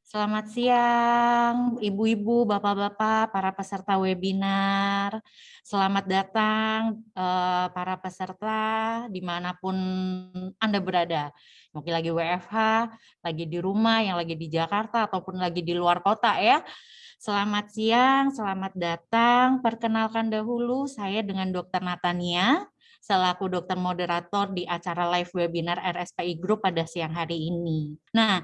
Selamat siang, ibu-ibu, bapak-bapak, para peserta webinar. Selamat datang para peserta dimanapun Anda berada. Mungkin lagi WFH, lagi di rumah, yang lagi di Jakarta, ataupun lagi di luar kota ya. Selamat siang, selamat datang. Perkenalkan dahulu, saya dengan Dr. Natania, selaku dokter moderator di acara live webinar RSPI Group pada siang hari ini. Nah,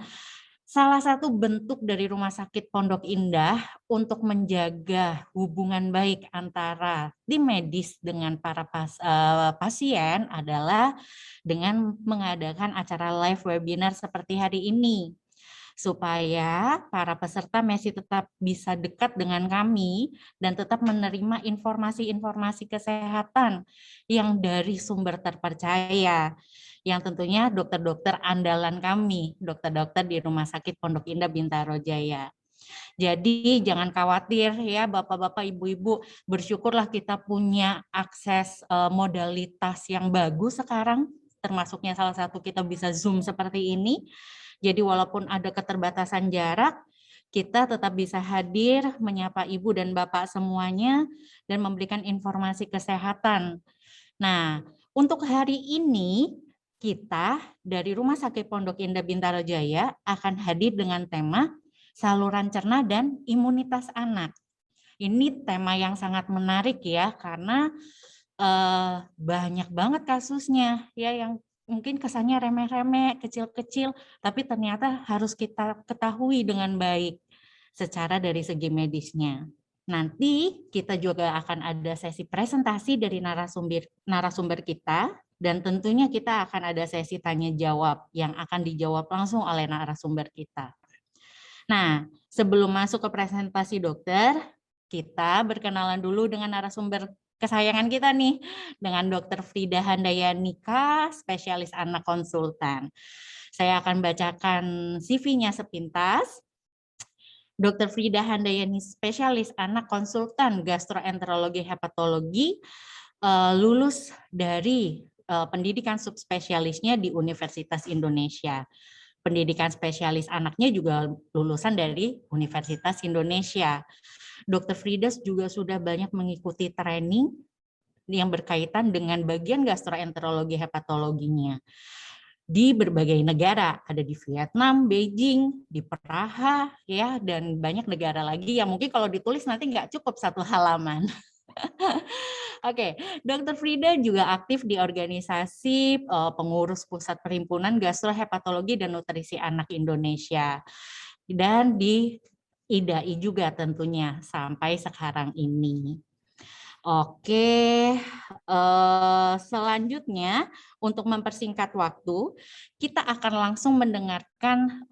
salah satu bentuk dari Rumah Sakit Pondok Indah untuk menjaga hubungan baik antara tim medis dengan para pasien adalah dengan mengadakan acara live webinar seperti hari ini, supaya para peserta masih tetap bisa dekat dengan kami dan tetap menerima informasi-informasi kesehatan yang dari sumber terpercaya, yang tentunya dokter-dokter andalan kami, dokter-dokter di Rumah Sakit Pondok Indah Bintaro Jaya. Jadi jangan khawatir ya Bapak-bapak, Ibu-ibu, bersyukurlah kita punya akses modalitas yang bagus sekarang, termasuknya salah satu kita bisa Zoom seperti ini. Jadi walaupun ada keterbatasan jarak, kita tetap bisa hadir, menyapa Ibu dan Bapak semuanya, dan memberikan informasi kesehatan. Nah, untuk hari ini, kita dari Rumah Sakit Pondok Indah Bintaro Jaya akan hadir dengan tema saluran cerna dan imunitas anak. Ini tema yang sangat menarik ya, karena banyak banget kasusnya ya yang mungkin kesannya remeh-remeh, kecil-kecil, tapi ternyata harus kita ketahui dengan baik secara dari segi medisnya. Nanti kita juga akan ada sesi presentasi dari narasumber kita, dan tentunya kita akan ada sesi tanya jawab yang akan dijawab langsung oleh narasumber kita. Nah, sebelum masuk ke presentasi dokter, kita berkenalan dulu dengan narasumber kesayangan kita nih, dengan Dr. Frida Handayanika, spesialis anak konsultan. Saya akan bacakan CV-nya sepintas. Dr. Frida Handayani, spesialis anak konsultan gastroenterologi hepatologi, lulus dari pendidikan subspesialisnya di Universitas Indonesia. Pendidikan spesialis anaknya juga lulusan dari Universitas Indonesia. Dr. Frida juga sudah banyak mengikuti training yang berkaitan dengan bagian gastroenterologi hepatologinya di berbagai negara, ada di Vietnam, Beijing, di Praha, ya, dan banyak negara lagi yang mungkin kalau ditulis nanti nggak cukup satu halaman. Oke, Dr. Frida juga aktif di organisasi pengurus Pusat Perhimpunan Gastrohepatologi dan Nutrisi Anak Indonesia, dan di IDAI juga tentunya sampai sekarang ini. Oke, selanjutnya untuk mempersingkat waktu, kita akan langsung mendengarkan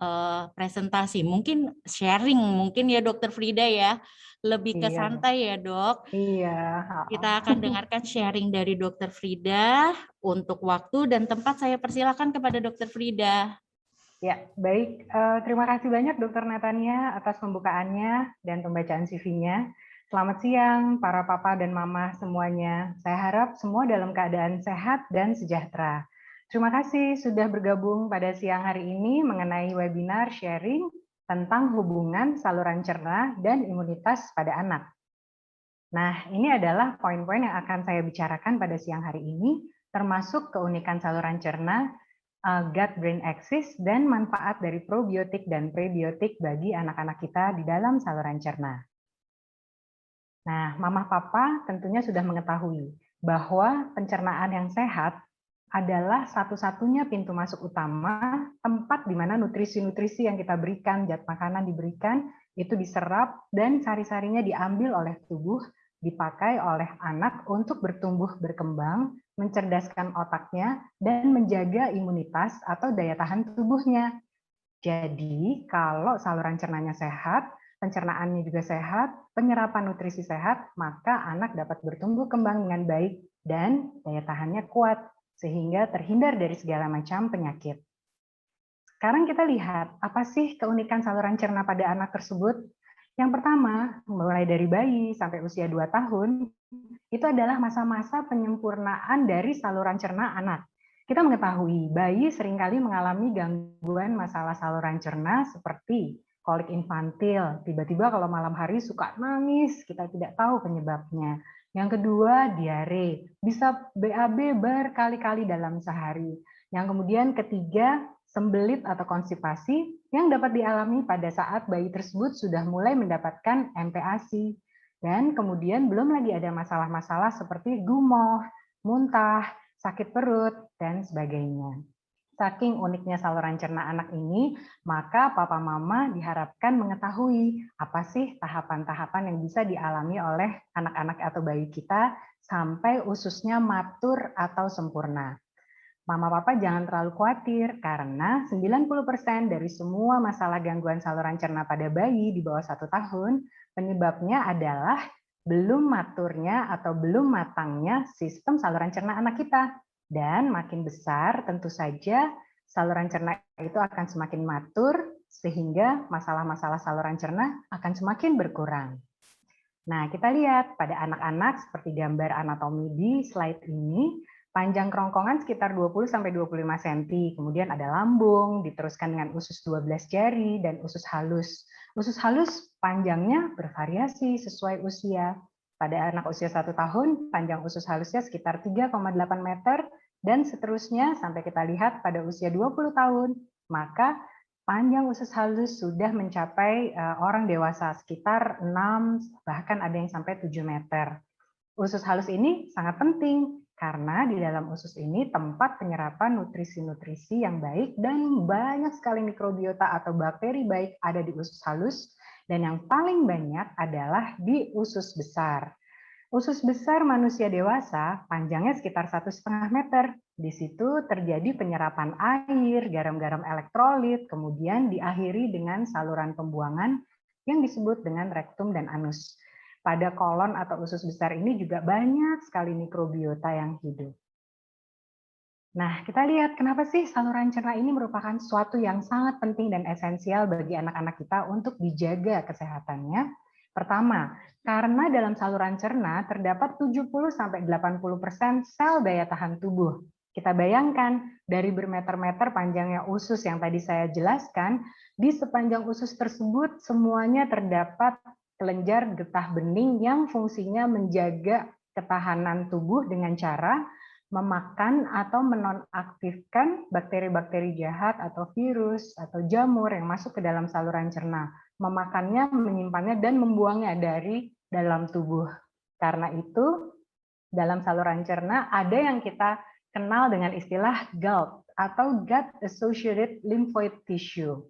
presentasi. Mungkin sharing, mungkin ya Dokter Frida ya, lebih ke Iya, santai ya Dok. iya. Kita akan dengarkan sharing dari Dokter Frida. Untuk waktu dan tempat saya persilakan kepada Dokter Frida. Ya, baik. Terima kasih banyak Dokter Natania atas pembukaannya dan pembacaan CV-nya. Selamat siang para papa dan mama semuanya. Saya harap semua dalam keadaan sehat dan sejahtera. Terima kasih sudah bergabung pada siang hari ini mengenai webinar sharing tentang hubungan saluran cerna dan imunitas pada anak. Nah, ini adalah poin-poin yang akan saya bicarakan pada siang hari ini, termasuk keunikan saluran cerna, gut-brain axis, dan manfaat dari probiotik dan prebiotik bagi anak-anak kita di dalam saluran cerna. Nah, Mama Papa tentunya sudah mengetahui bahwa pencernaan yang sehat adalah satu-satunya pintu masuk utama, tempat di mana nutrisi-nutrisi yang kita berikan, zat makanan diberikan, itu diserap dan sari-sarinya diambil oleh tubuh, dipakai oleh anak untuk bertumbuh berkembang, mencerdaskan otaknya, dan menjaga imunitas atau daya tahan tubuhnya. Jadi, kalau saluran cernanya sehat, pencernaannya juga sehat, penyerapan nutrisi sehat, maka anak dapat bertumbuh kembang dengan baik dan daya tahannya kuat, sehingga terhindar dari segala macam penyakit. Sekarang kita lihat, apa sih keunikan saluran cerna pada anak tersebut? Yang pertama, mulai dari bayi sampai usia 2 tahun, itu adalah masa-masa penyempurnaan dari saluran cerna anak. Kita mengetahui bayi seringkali mengalami gangguan masalah saluran cerna seperti kolik infantil, tiba-tiba kalau malam hari suka nangis, kita tidak tahu penyebabnya. Yang kedua, diare, bisa BAB berkali-kali dalam sehari. Yang kemudian ketiga, sembelit atau konstipasi yang dapat dialami pada saat bayi tersebut sudah mulai mendapatkan MPASI. Dan kemudian belum lagi ada masalah-masalah seperti gumoh, muntah, sakit perut, dan sebagainya. Saking uniknya saluran cerna anak ini, maka papa mama diharapkan mengetahui apa sih tahapan-tahapan yang bisa dialami oleh anak-anak atau bayi kita sampai ususnya matur atau sempurna. Mama papa jangan terlalu khawatir karena 90% dari semua masalah gangguan saluran cerna pada bayi di bawah 1 tahun penyebabnya adalah belum maturnya atau belum matangnya sistem saluran cerna anak kita. Dan makin besar tentu saja saluran cerna itu akan semakin matur sehingga masalah-masalah saluran cerna akan semakin berkurang. Nah, kita lihat pada anak-anak seperti gambar anatomi di slide ini, panjang kerongkongan sekitar 20-25 cm, kemudian ada lambung, diteruskan dengan usus 12 jari, dan usus halus. Usus halus panjangnya bervariasi sesuai usia. Pada anak usia 1 tahun, panjang usus halusnya sekitar 3,8 meter, dan seterusnya sampai kita lihat pada usia 20 tahun, maka panjang usus halus sudah mencapai orang dewasa sekitar 6, bahkan ada yang sampai 7 meter. Usus halus ini sangat penting karena di dalam usus ini tempat penyerapan nutrisi-nutrisi yang baik dan banyak sekali mikrobiota atau bakteri baik ada di usus halus dan yang paling banyak adalah di usus besar. Usus besar manusia dewasa panjangnya sekitar 1,5 meter. Di situ terjadi penyerapan air, garam-garam elektrolit, kemudian diakhiri dengan saluran pembuangan yang disebut dengan rektum dan anus. Pada kolon atau usus besar ini juga banyak sekali mikrobiota yang hidup. Nah, kita lihat kenapa sih saluran cerna ini merupakan sesuatu yang sangat penting dan esensial bagi anak-anak kita untuk dijaga kesehatannya. Pertama, karena dalam saluran cerna terdapat 70-80% sel daya tahan tubuh. Kita bayangkan, dari bermeter-meter panjangnya usus yang tadi saya jelaskan, di sepanjang usus tersebut semuanya terdapat kelenjar getah bening yang fungsinya menjaga ketahanan tubuh dengan cara memakan atau menonaktifkan bakteri-bakteri jahat atau virus atau jamur yang masuk ke dalam saluran cerna, memakannya, menyimpannya, dan membuangnya dari dalam tubuh. Karena itu, dalam saluran cerna ada yang kita kenal dengan istilah GALT atau Gut Associated Lymphoid Tissue.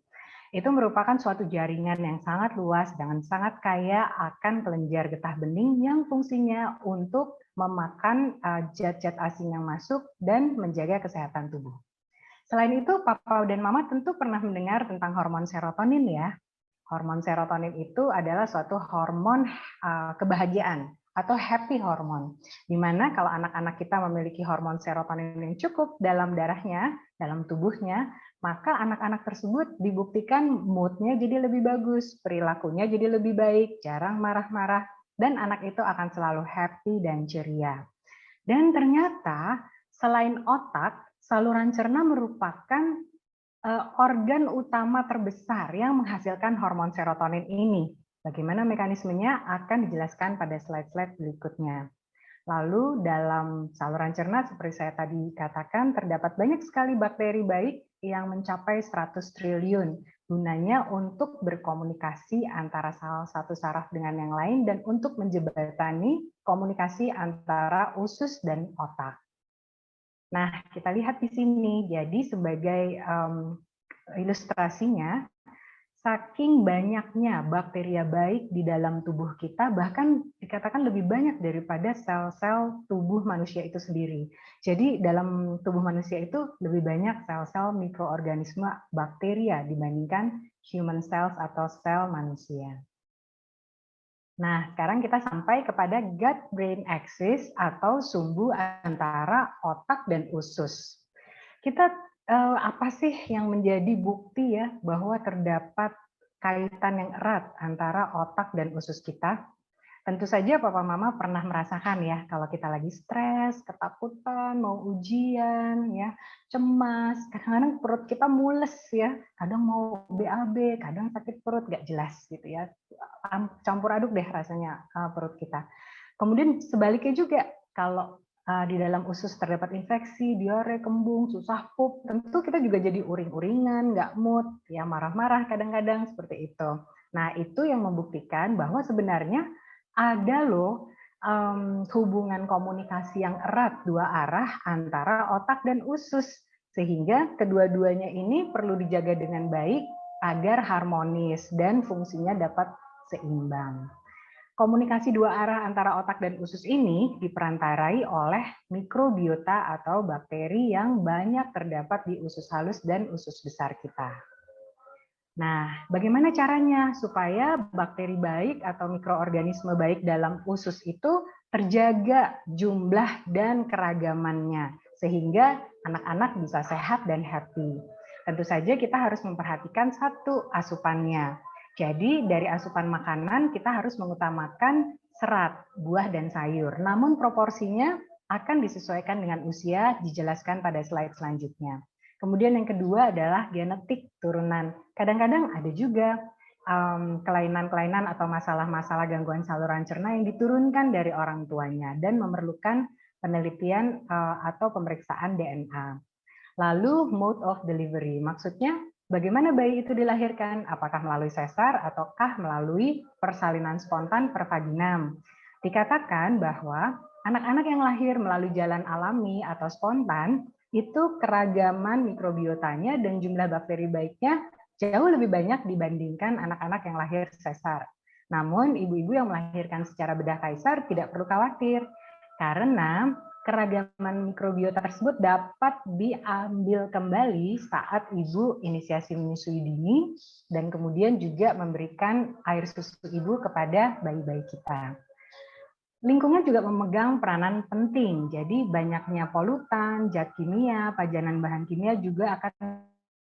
Itu merupakan suatu jaringan yang sangat luas dan sangat kaya akan kelenjar getah bening yang fungsinya untuk memakan zat-zat asing yang masuk dan menjaga kesehatan tubuh. Selain itu, Papa dan Mama tentu pernah mendengar tentang hormon serotonin ya. Hormon serotonin itu adalah suatu hormon kebahagiaan atau happy hormone, di mana kalau anak-anak kita memiliki hormon serotonin yang cukup dalam darahnya, dalam tubuhnya, maka anak-anak tersebut dibuktikan mood-nya jadi lebih bagus, perilakunya jadi lebih baik, jarang marah-marah, dan anak itu akan selalu happy dan ceria. Dan ternyata selain otak, saluran cerna merupakan organ utama terbesar yang menghasilkan hormon serotonin ini. Bagaimana mekanismenya akan dijelaskan pada slide-slide berikutnya. Lalu dalam saluran cerna seperti saya tadi katakan terdapat banyak sekali bakteri baik yang mencapai 100 triliun. Gunanya untuk berkomunikasi antara salah satu saraf dengan yang lain dan untuk menjembatani komunikasi antara usus dan otak. Nah, kita lihat di sini. Jadi sebagai ilustrasinya, saking banyaknya bakteria baik di dalam tubuh kita, bahkan dikatakan lebih banyak daripada sel-sel tubuh manusia itu sendiri. Jadi dalam tubuh manusia itu lebih banyak sel-sel mikroorganisme bakteria dibandingkan human cells atau sel manusia. Nah, sekarang kita sampai kepada gut-brain axis atau sumbu antara otak dan usus. Kita apa sih yang menjadi bukti ya bahwa terdapat kaitan yang erat antara otak dan usus kita? Tentu saja papa mama pernah merasakan ya, kalau kita lagi stres, ketakutan, mau ujian, ya, cemas, kadang-kadang perut kita mules ya, kadang mau BAB, kadang sakit perut, nggak jelas gitu ya, campur aduk deh rasanya perut kita. Kemudian sebaliknya juga, kalau di dalam usus terdapat infeksi, diare, kembung, susah pup, tentu kita juga jadi uring-uringan, nggak mood, ya marah-marah kadang-kadang seperti itu. Nah, itu yang membuktikan bahwa sebenarnya ada loh hubungan komunikasi yang erat dua arah antara otak dan usus, sehingga kedua-duanya ini perlu dijaga dengan baik agar harmonis dan fungsinya dapat seimbang. Komunikasi dua arah antara otak dan usus ini diperantarai oleh mikrobiota atau bakteri yang banyak terdapat di usus halus dan usus besar kita. Nah, bagaimana caranya supaya bakteri baik atau mikroorganisme baik dalam usus itu terjaga jumlah dan keragamannya, sehingga anak-anak bisa sehat dan happy? Tentu saja kita harus memperhatikan satu, asupannya. Jadi dari asupan makanan kita harus mengutamakan serat, buah dan sayur. Namun proporsinya akan disesuaikan dengan usia, dijelaskan pada slide selanjutnya. Kemudian yang kedua adalah genetik turunan. Kadang-kadang ada juga kelainan-kelainan atau masalah-masalah gangguan saluran cerna yang diturunkan dari orang tuanya dan memerlukan penelitian atau pemeriksaan DNA. Lalu mode of delivery, maksudnya bagaimana bayi itu dilahirkan? Apakah melalui sesar ataukah melalui persalinan spontan per vaginam? Dikatakan bahwa anak-anak yang lahir melalui jalan alami atau spontan itu keragaman mikrobiotanya dan jumlah bakteri baiknya jauh lebih banyak dibandingkan anak-anak yang lahir sesar. Namun ibu-ibu yang melahirkan secara bedah kaisar tidak perlu khawatir, karena keragaman mikrobiota tersebut dapat diambil kembali saat ibu inisiasi menyusui dini dan kemudian juga memberikan air susu ibu kepada bayi-bayi kita. Lingkungan juga memegang peranan penting, jadi banyaknya polutan, zat kimia, pajanan bahan kimia juga akan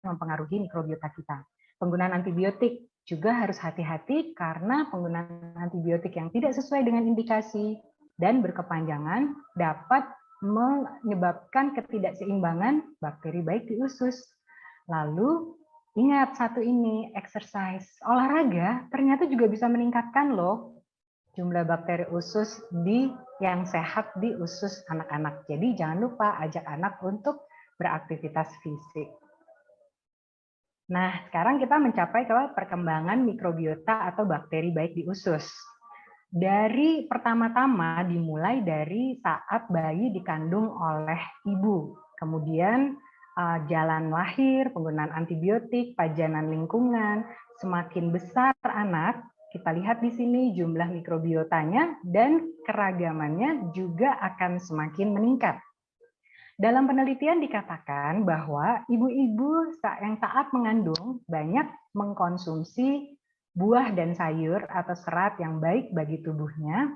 mempengaruhi mikrobiota kita. Penggunaan antibiotik juga harus hati-hati karena penggunaan antibiotik yang tidak sesuai dengan indikasi dan berkepanjangan dapat menyebabkan ketidakseimbangan bakteri baik di usus. Lalu ingat satu ini, exercise. Olahraga ternyata juga bisa meningkatkan loh jumlah bakteri usus yang sehat di usus anak-anak. Jadi jangan lupa ajak anak untuk beraktivitas fisik. Nah, sekarang kita mencapai ke perkembangan mikrobiota atau bakteri baik di usus. Dari pertama-tama dimulai dari saat bayi dikandung oleh ibu. Kemudian jalan lahir, penggunaan antibiotik, pajanan lingkungan, semakin besar anak, kita lihat di sini jumlah mikrobiotanya dan keragamannya juga akan semakin meningkat. Dalam penelitian dikatakan bahwa ibu-ibu yang saat mengandung banyak mengkonsumsi buah dan sayur atau serat yang baik bagi tubuhnya,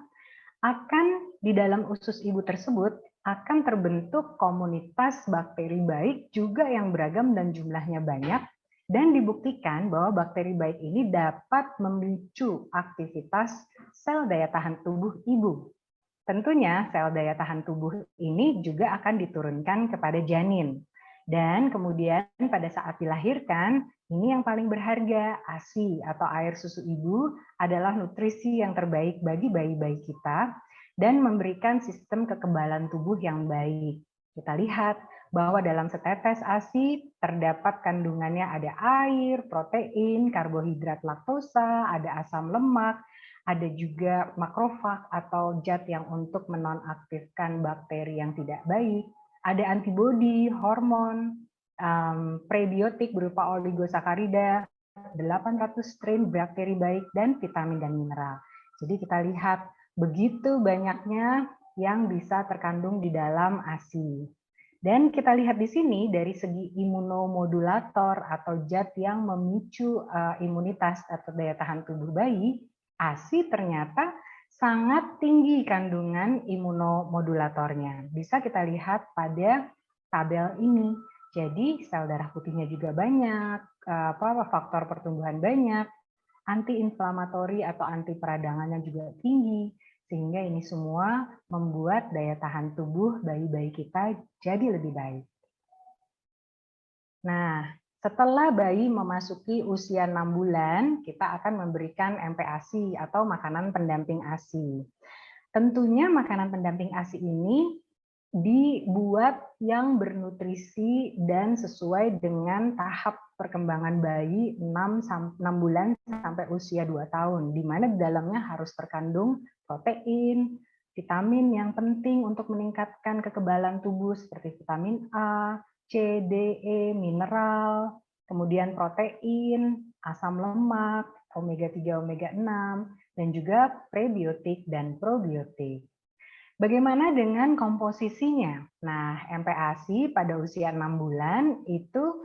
akan di dalam usus ibu tersebut akan terbentuk komunitas bakteri baik juga yang beragam dan jumlahnya banyak, dan dibuktikan bahwa bakteri baik ini dapat memicu aktivitas sel daya tahan tubuh ibu. Tentunya sel daya tahan tubuh ini juga akan diturunkan kepada janin. Dan kemudian pada saat dilahirkan, ini yang paling berharga, ASI atau air susu ibu adalah nutrisi yang terbaik bagi bayi-bayi kita dan memberikan sistem kekebalan tubuh yang baik. Kita lihat bahwa dalam setetes ASI terdapat kandungannya ada air, protein, karbohidrat laktosa, ada asam lemak, ada juga makrofag atau zat yang untuk menonaktifkan bakteri yang tidak baik, ada antibodi, hormon, prebiotik berupa oligosakarida, 800 strain bakteri baik, dan vitamin dan mineral. Jadi kita lihat begitu banyaknya yang bisa terkandung di dalam ASI. Dan kita lihat di sini dari segi imunomodulator atau zat yang memicu imunitas atau daya tahan tubuh bayi, ASI ternyata sangat tinggi kandungan imunomodulatornya. Bisa kita lihat pada tabel ini. Jadi sel darah putihnya juga banyak, faktor pertumbuhan banyak, anti-inflamatori atau anti peradangannya juga tinggi, sehingga ini semua membuat daya tahan tubuh bayi-bayi kita jadi lebih baik. Nah, setelah bayi memasuki usia 6 bulan, kita akan memberikan MPASI atau makanan pendamping ASI. Tentunya makanan pendamping ASI ini dibuat yang bernutrisi dan sesuai dengan tahap perkembangan bayi 6 bulan sampai usia 2 tahun, di mana di dalamnya harus terkandung protein, vitamin yang penting untuk meningkatkan kekebalan tubuh seperti vitamin A, C, D, E, mineral, kemudian protein, asam lemak, omega 3, omega 6, dan juga prebiotik dan probiotik. Bagaimana dengan komposisinya? Nah, MPASI pada usia 6 bulan itu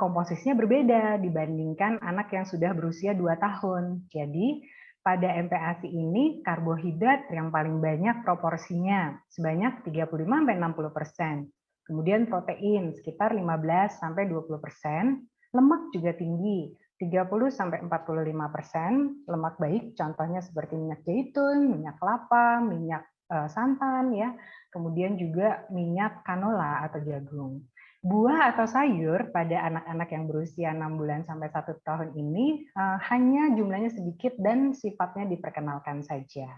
komposisinya berbeda dibandingkan anak yang sudah berusia 2 tahun. Jadi, pada MPASI ini karbohidrat yang paling banyak proporsinya sebanyak 35-60%. Kemudian protein sekitar 15-20%, lemak juga tinggi 30-45%, lemak baik contohnya seperti minyak zaitun, minyak kelapa, minyak santan ya, kemudian juga minyak canola atau jagung. Buah atau sayur pada anak-anak yang berusia 6 bulan sampai 1 tahun ini hanya jumlahnya sedikit dan sifatnya diperkenalkan saja.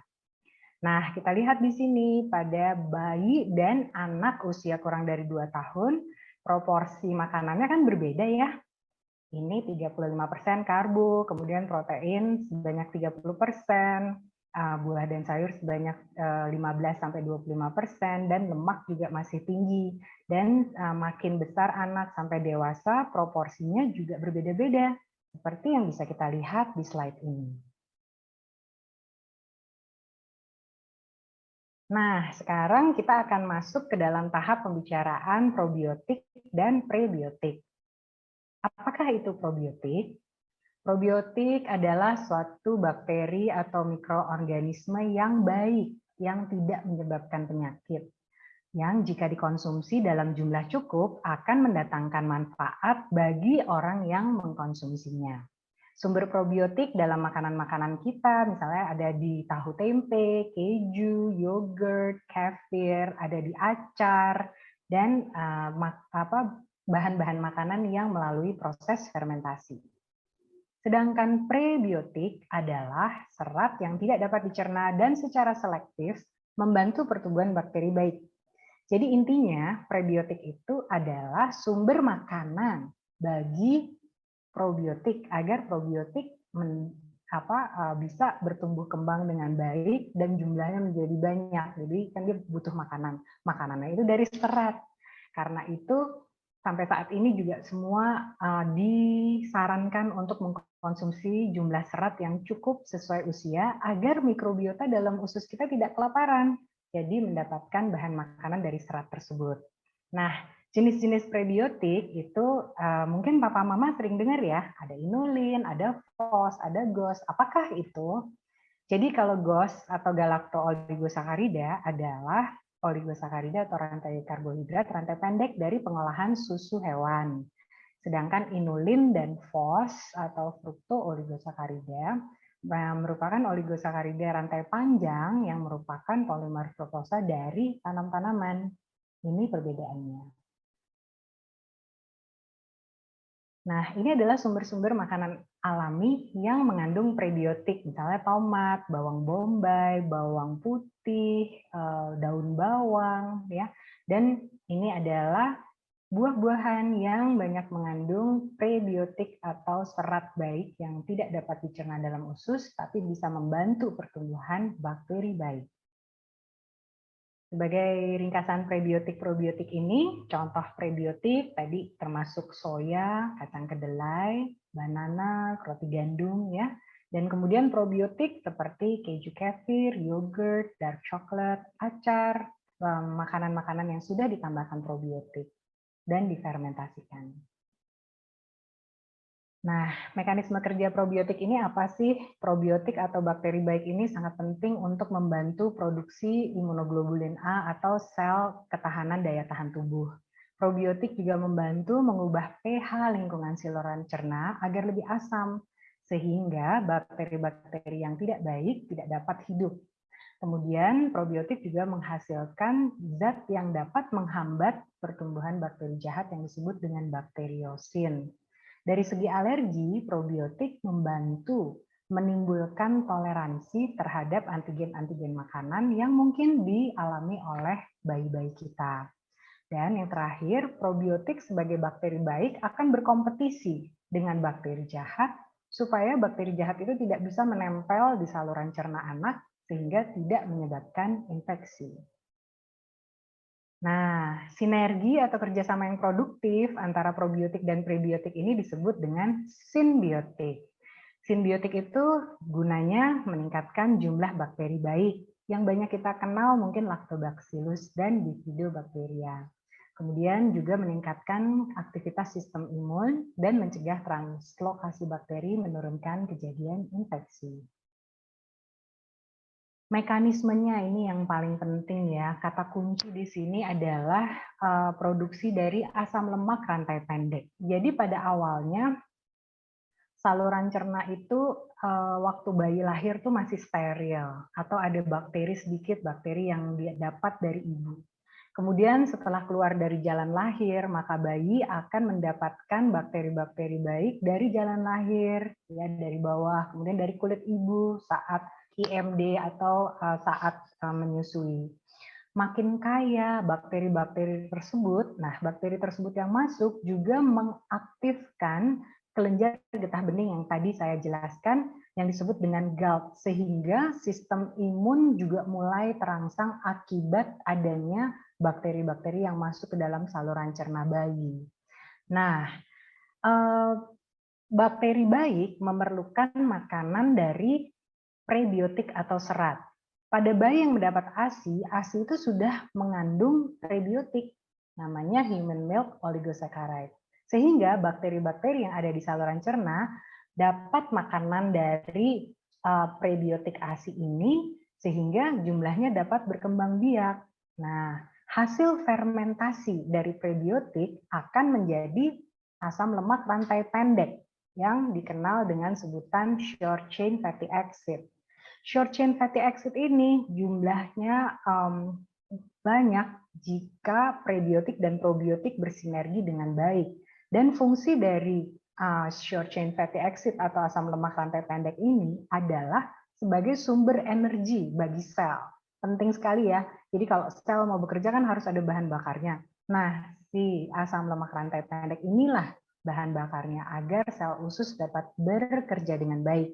Nah, kita lihat di sini pada bayi dan anak usia kurang dari 2 tahun, proporsi makanannya kan berbeda ya. Ini 35% karbo, kemudian protein sebanyak 30%, buah dan sayur sebanyak 15-25%, dan lemak juga masih tinggi. Dan makin besar anak sampai dewasa, proporsinya juga berbeda-beda, seperti yang bisa kita lihat di slide ini. Nah, sekarang kita akan masuk ke dalam tahap pembicaraan probiotik dan prebiotik. Apakah itu probiotik? Probiotik adalah suatu bakteri atau mikroorganisme yang baik, yang tidak menyebabkan penyakit, yang jika dikonsumsi dalam jumlah cukup akan mendatangkan manfaat bagi orang yang mengkonsumsinya. Sumber probiotik dalam makanan-makanan kita, misalnya ada di tahu tempe, keju, yogurt, kefir, ada di acar, dan bahan-bahan makanan yang melalui proses fermentasi. Sedangkan prebiotik adalah serat yang tidak dapat dicerna dan secara selektif membantu pertumbuhan bakteri baik. Jadi intinya prebiotik itu adalah sumber makanan bagi probiotik agar probiotik bisa bertumbuh kembang dengan baik dan jumlahnya menjadi banyak. Jadi kan dia butuh makanan. Makanannya itu dari serat. Karena itu sampai saat ini juga semua disarankan untuk mengkonsumsi jumlah serat yang cukup sesuai usia agar mikrobiota dalam usus kita tidak kelaparan. Jadi mendapatkan bahan makanan dari serat tersebut. Nah, jenis-jenis prebiotik itu mungkin papa mama sering dengar ya, ada inulin, ada FOS, ada GOS. Apakah itu? Jadi kalau GOS atau galacto-oligosakarida adalah oligosakarida atau rantai karbohidrat, rantai pendek dari pengolahan susu hewan. Sedangkan inulin dan FOS atau frukto-oligosakarida merupakan oligosakarida rantai panjang yang merupakan polimer fruktosa dari tanam-tanaman. Ini perbedaannya. Nah, ini adalah sumber-sumber makanan alami yang mengandung prebiotik, misalnya tomat, bawang bombay, bawang putih, daun bawang, ya. Dan ini adalah buah-buahan yang banyak mengandung prebiotik atau serat baik yang tidak dapat dicerna dalam usus, tapi bisa membantu pertumbuhan bakteri baik. Sebagai ringkasan prebiotik-probiotik ini, contoh prebiotik tadi termasuk soya, kacang kedelai, banana, roti gandum, ya. Dan kemudian probiotik seperti keju kefir, yogurt, dark chocolate, acar, makanan-makanan yang sudah ditambahkan probiotik dan difermentasikan. Nah, mekanisme kerja probiotik ini apa sih? Probiotik atau bakteri baik ini sangat penting untuk membantu produksi imunoglobulin A atau sel ketahanan daya tahan tubuh. Probiotik juga membantu mengubah pH lingkungan saluran cerna agar lebih asam, sehingga bakteri-bakteri yang tidak baik tidak dapat hidup. Kemudian probiotik juga menghasilkan zat yang dapat menghambat pertumbuhan bakteri jahat yang disebut dengan bakteriosin. Dari segi alergi, probiotik membantu menimbulkan toleransi terhadap antigen-antigen makanan yang mungkin dialami oleh bayi-bayi kita. Dan yang terakhir, probiotik sebagai bakteri baik akan berkompetisi dengan bakteri jahat supaya bakteri jahat itu tidak bisa menempel di saluran cerna anak sehingga tidak menyebabkan infeksi. Nah, sinergi atau kerjasama yang produktif antara probiotik dan prebiotik ini disebut dengan simbiotik. Simbiotik itu gunanya meningkatkan jumlah bakteri baik. Yang banyak kita kenal mungkin Lactobacillus dan Bifidobacteria. Kemudian juga meningkatkan aktivitas sistem imun dan mencegah translokasi bakteri menurunkan kejadian infeksi. Mekanismenya ini yang paling penting ya. Kata kunci di sini adalah produksi dari asam lemak rantai pendek. Jadi pada awalnya saluran cerna itu waktu bayi lahir tuh masih steril atau ada bakteri sedikit, bakteri yang dia dapat dari ibu. Kemudian setelah keluar dari jalan lahir, maka bayi akan mendapatkan bakteri-bakteri baik dari jalan lahir, ya dari bawah, kemudian dari kulit ibu saat IMD atau saat menyusui. Makin kaya bakteri-bakteri tersebut, nah bakteri tersebut yang masuk juga mengaktifkan kelenjar getah bening yang tadi saya jelaskan yang disebut dengan GALT, sehingga sistem imun juga mulai terangsang akibat adanya bakteri-bakteri yang masuk ke dalam saluran cerna bayi. Nah, bakteri baik memerlukan makanan dari prebiotik atau serat. Pada bayi yang mendapat ASI, ASI itu sudah mengandung prebiotik, namanya human milk oligosaccharide. Sehingga bakteri-bakteri yang ada di saluran cerna dapat makanan dari prebiotik ASI ini, sehingga jumlahnya dapat berkembang biak. Nah, hasil fermentasi dari prebiotik akan menjadi asam lemak rantai pendek yang dikenal dengan sebutan short chain fatty acid. Short chain fatty acid ini jumlahnya banyak jika prebiotik dan probiotik bersinergi dengan baik. Dan fungsi dari short chain fatty acid atau asam lemak rantai pendek ini adalah sebagai sumber energi bagi sel. Penting sekali ya. Jadi kalau sel mau bekerja kan harus ada bahan bakarnya. Nah, si asam lemak rantai pendek inilah bahan bakarnya agar sel usus dapat bekerja dengan baik.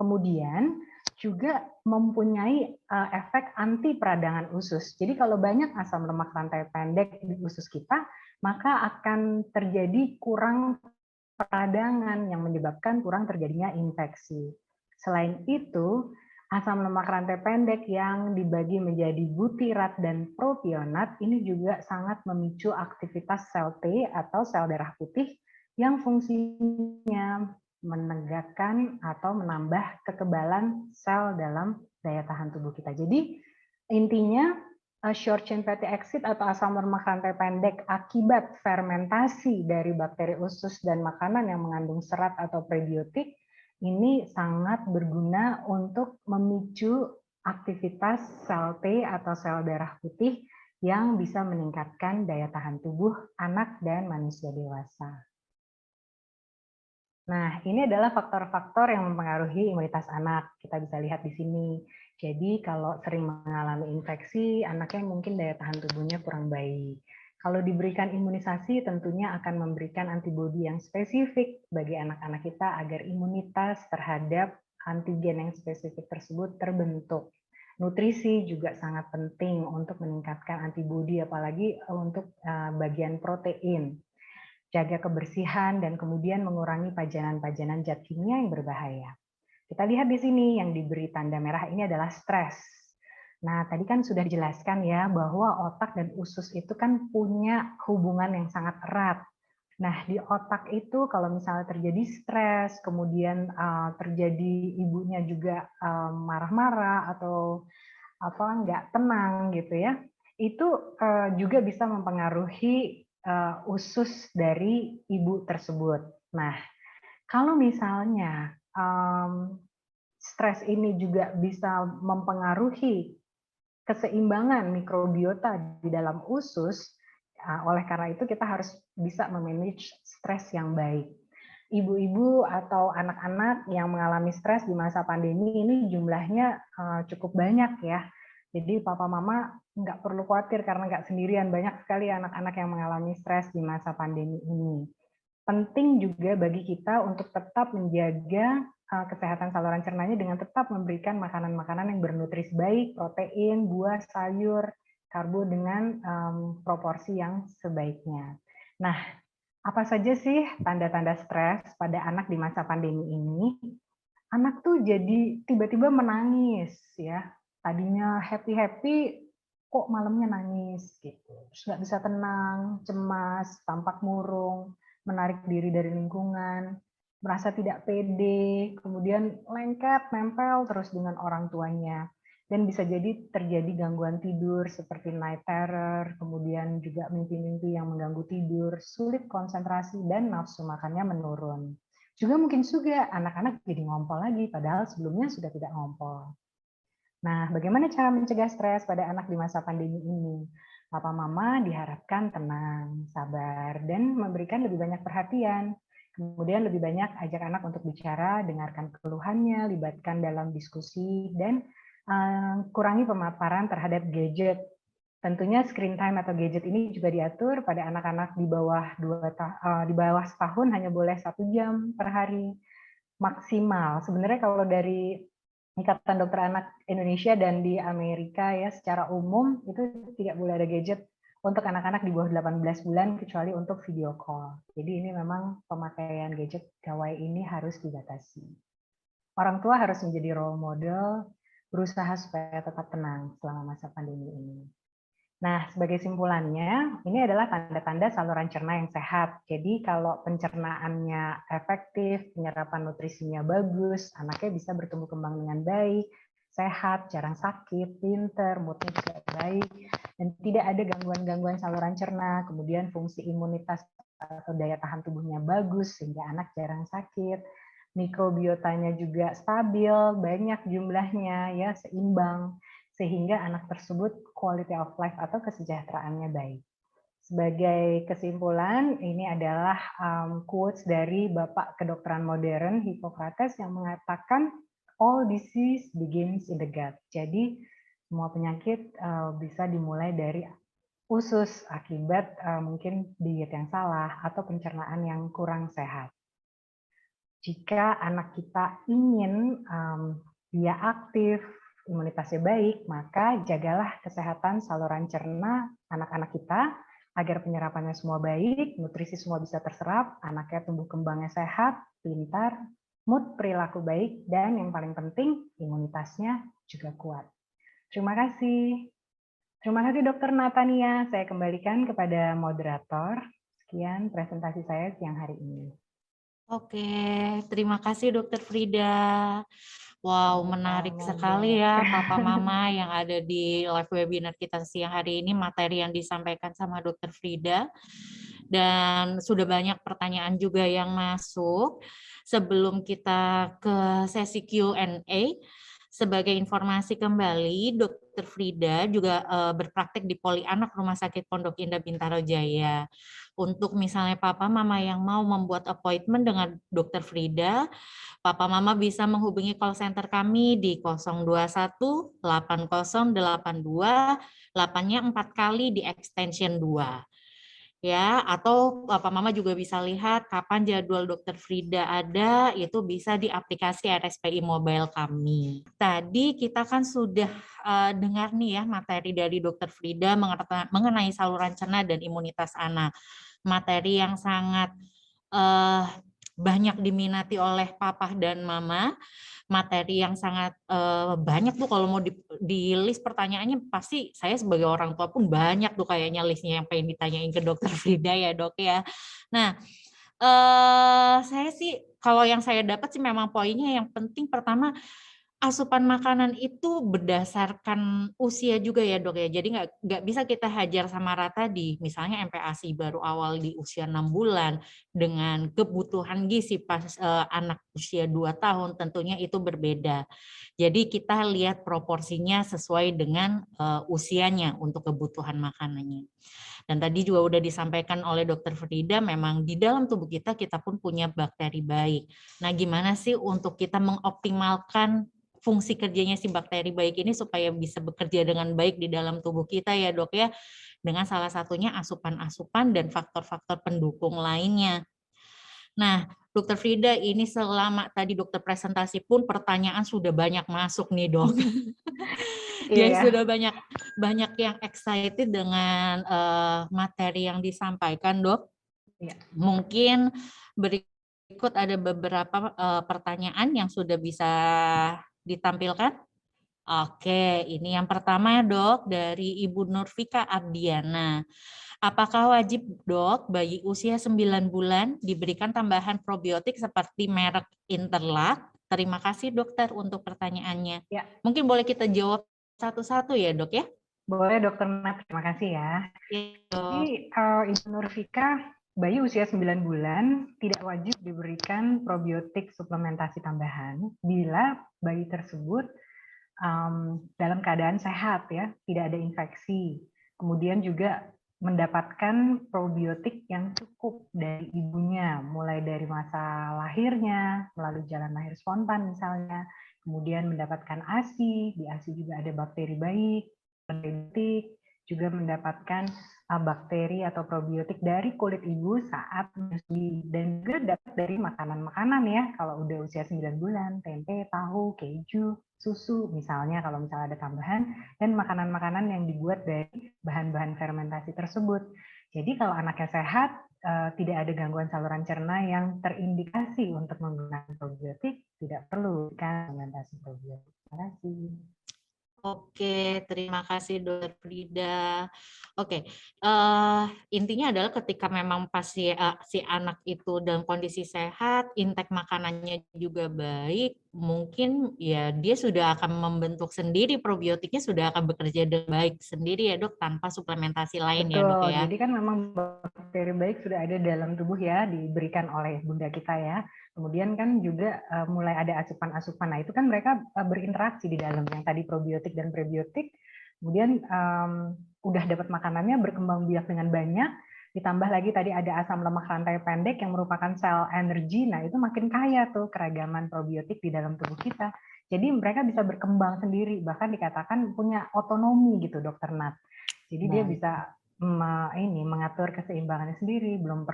Kemudian juga mempunyai efek anti peradangan usus. Jadi kalau banyak asam lemak rantai pendek di usus kita, maka akan terjadi kurang peradangan yang menyebabkan kurang terjadinya infeksi. Selain itu, asam lemak rantai pendek yang dibagi menjadi butirat dan propionat ini juga sangat memicu aktivitas sel T atau sel darah putih yang fungsinya menegakkan atau menambah kekebalan sel dalam daya tahan tubuh kita. Jadi intinya short chain fatty acid atau asam lemak rantai pendek akibat fermentasi dari bakteri usus dan makanan yang mengandung serat atau prebiotik ini sangat berguna untuk memicu aktivitas sel T atau sel darah putih yang bisa meningkatkan daya tahan tubuh anak dan manusia dewasa. Nah, ini adalah faktor-faktor yang mempengaruhi imunitas anak. Kita bisa lihat di sini. Jadi, kalau sering mengalami infeksi, anaknya mungkin daya tahan tubuhnya kurang baik. Kalau diberikan imunisasi, tentunya akan memberikan antibodi yang spesifik bagi anak-anak kita agar imunitas terhadap antigen yang spesifik tersebut terbentuk. Nutrisi juga sangat penting untuk meningkatkan antibodi, apalagi untuk bagian protein. Jaga kebersihan, dan kemudian mengurangi pajanan-pajanan zat kimia yang berbahaya. Kita lihat di sini yang diberi tanda merah ini adalah stres. Nah, tadi kan sudah dijelaskan ya bahwa otak dan usus itu kan punya hubungan yang sangat erat. Nah, di otak itu kalau misalnya terjadi stres, kemudian terjadi ibunya juga marah-marah atau nggak tenang gitu ya, itu juga bisa mempengaruhi usus dari ibu tersebut. Nah, kalau misalnya stres ini juga bisa mempengaruhi keseimbangan mikrobiota di dalam usus, oleh karena itu kita harus bisa memanage stres yang baik. Ibu-ibu atau anak-anak yang mengalami stres di masa pandemi ini jumlahnya cukup banyak ya. Jadi papa mama nggak perlu khawatir karena nggak sendirian, banyak sekali anak-anak yang mengalami stres di masa pandemi ini. Penting juga bagi kita untuk tetap menjaga kesehatan saluran cernanya dengan tetap memberikan makanan-makanan yang bernutrisi baik, protein, buah, sayur, karbo dengan proporsi yang sebaiknya. Nah, apa saja sih tanda-tanda stres pada anak di masa pandemi ini? Anak tuh jadi tiba-tiba menangis ya. Tadinya happy-happy, kok malamnya nangis gitu. Terus nggak bisa tenang, cemas, tampak murung, menarik diri dari lingkungan, merasa tidak pede, kemudian lengket, nempel terus dengan orang tuanya. Dan bisa jadi terjadi gangguan tidur seperti night terror, kemudian juga mimpi-mimpi yang mengganggu tidur, sulit konsentrasi, dan nafsu makannya menurun. Juga mungkin juga anak-anak jadi ngompol lagi, padahal sebelumnya sudah tidak ngompol. Nah, bagaimana cara mencegah stres pada anak di masa pandemi ini? Papa Mama diharapkan tenang, sabar, dan memberikan lebih banyak perhatian. Kemudian lebih banyak ajak anak untuk bicara, dengarkan keluhannya, libatkan dalam diskusi, dan kurangi pemaparan terhadap gadget. Tentunya screen time atau gadget ini juga diatur pada anak-anak di bawah setahun hanya boleh 1 jam per hari maksimal. Sebenarnya kalau dari Ikatan Dokter Anak Indonesia dan di Amerika ya secara umum itu tidak boleh ada gadget untuk anak-anak di bawah 18 bulan kecuali untuk video call. Jadi ini memang pemakaian gadget gawai ini harus dibatasi. Orang tua harus menjadi role model, berusaha supaya tetap tenang selama masa pandemi ini. Nah, sebagai simpulannya, ini adalah tanda-tanda saluran cerna yang sehat. Jadi kalau pencernaannya efektif, penyerapan nutrisinya bagus, anaknya bisa bertumbuh kembang dengan baik, sehat, jarang sakit, pinter, moodnya juga baik, dan tidak ada gangguan-gangguan saluran cerna, kemudian fungsi imunitas atau daya tahan tubuhnya bagus, sehingga anak jarang sakit, mikrobiotanya juga stabil, banyak jumlahnya, ya seimbang, sehingga anak tersebut quality of life atau kesejahteraannya baik. Sebagai kesimpulan, ini adalah quotes dari Bapak Kedokteran Modern Hippocrates yang mengatakan all disease begins in the gut. Jadi semua penyakit bisa dimulai dari usus akibat mungkin diet yang salah atau pencernaan yang kurang sehat. Jika anak kita ingin dia aktif, imunitasnya baik, maka jagalah kesehatan saluran cerna anak-anak kita agar penyerapannya semua baik, nutrisi semua bisa terserap, anaknya tumbuh kembangnya sehat, pintar, mood perilaku baik, dan yang paling penting imunitasnya juga kuat. Terima kasih. Terima kasih Dr. Natania. Saya kembalikan kepada moderator. Sekian presentasi saya siang hari ini. Oke, terima kasih Dokter Frida. Wow, menarik sekali ya Papa Mama yang ada di live webinar kita siang hari ini, materi yang disampaikan sama Dokter Frida. Dan sudah banyak pertanyaan juga yang masuk. Sebelum kita ke sesi Q&A, sebagai informasi kembali, Dokter Frida juga berpraktek di Poli Anak Rumah Sakit Pondok Indah Bintaro Jaya. Untuk misalnya Papa Mama yang mau membuat appointment dengan Dokter Frida, Papa Mama bisa menghubungi call center kami di 021 8082 8-nya 4 kali di extension 2. Ya, atau Papa Mama juga bisa lihat kapan jadwal Dokter Frida ada, itu bisa di aplikasi RSPI Mobile kami. Tadi kita kan sudah dengar nih ya materi dari Dokter Frida mengenai saluran cerna dan imunitas anak. Materi yang sangat banyak diminati oleh Papa dan Mama, materi yang sangat banyak tuh kalau mau di list pertanyaannya pasti saya sebagai orang tua pun banyak tuh kayaknya listnya yang pengen ditanyain ke Dokter Frida ya Dok ya. Nah saya sih kalau yang saya dapat sih memang poinnya yang penting pertama asupan makanan itu berdasarkan usia juga ya dok ya. Jadi nggak bisa kita hajar sama rata di misalnya MPASI baru awal di usia 6 bulan dengan kebutuhan gizi pas anak usia 2 tahun tentunya itu berbeda. Jadi kita lihat proporsinya sesuai dengan usianya untuk kebutuhan makanannya. Dan tadi juga udah disampaikan oleh Dokter Frida, memang di dalam tubuh kita pun punya bakteri baik. Nah, gimana sih untuk kita mengoptimalkan fungsi kerjanya si bakteri baik ini supaya bisa bekerja dengan baik di dalam tubuh kita ya dok ya, dengan salah satunya asupan-asupan dan faktor-faktor pendukung lainnya. Nah, Dokter Frida, ini selama tadi dokter presentasi pun pertanyaan sudah banyak masuk nih dok. Iya Jadi ya. sudah banyak yang excited dengan materi yang disampaikan dok. Iya. Mungkin berikut ada beberapa pertanyaan yang sudah bisa ditampilkan. Oke, ini yang pertama ya dok, dari Ibu Nurfika Ardiana. Apakah wajib dok bayi usia 9 bulan diberikan tambahan probiotik seperti merek Interlac? Terima kasih dokter untuk pertanyaannya. Ya. Mungkin boleh kita jawab satu-satu ya dok ya? Boleh Dokter Nat, terima kasih ya. Jadi Ibu Nurfika, bayi usia 9 bulan tidak wajib diberikan probiotik suplementasi tambahan bila bayi tersebut dalam keadaan sehat ya, tidak ada infeksi. Kemudian juga mendapatkan probiotik yang cukup dari ibunya, mulai dari masa lahirnya, melalui jalan lahir spontan misalnya, kemudian mendapatkan ASI, di ASI juga ada bakteri baik, probiotik, juga mendapatkan bakteri atau probiotik dari kulit ibu saat menyusui, dan juga dapat dari makanan-makanan ya, kalau udah usia 9 bulan, tempe, tahu, keju, susu misalnya kalau misalnya ada tambahan, dan makanan-makanan yang dibuat dari bahan-bahan fermentasi tersebut. Jadi kalau anaknya sehat, tidak ada gangguan saluran cerna yang terindikasi untuk menggunakan probiotik, tidak perlu fermentasi probiotik. Terima kasih. Oke, terima kasih Dokter Frida. Oke, intinya adalah ketika memang pas si anak itu dalam kondisi sehat, intake makanannya juga baik, mungkin ya dia sudah akan membentuk sendiri, probiotiknya sudah akan bekerja dengan baik sendiri ya dok, tanpa suplementasi lain ya dok Betul, ya. jadi kan memang bakteri baik sudah ada dalam tubuh ya, diberikan oleh bunda kita ya. Kemudian kan juga mulai ada asupan-asupan. Nah, itu kan mereka berinteraksi di dalam yang tadi probiotik dan prebiotik. Kemudian udah dapat makanannya, berkembang biak dengan banyak. Ditambah lagi tadi ada asam lemak rantai pendek yang merupakan sel energi. Nah, itu makin kaya tuh keragaman probiotik di dalam tubuh kita. Jadi mereka bisa berkembang sendiri, bahkan dikatakan punya otonomi gitu, Dokter Nat. Jadi dia bisa mengatur keseimbangannya sendiri, belum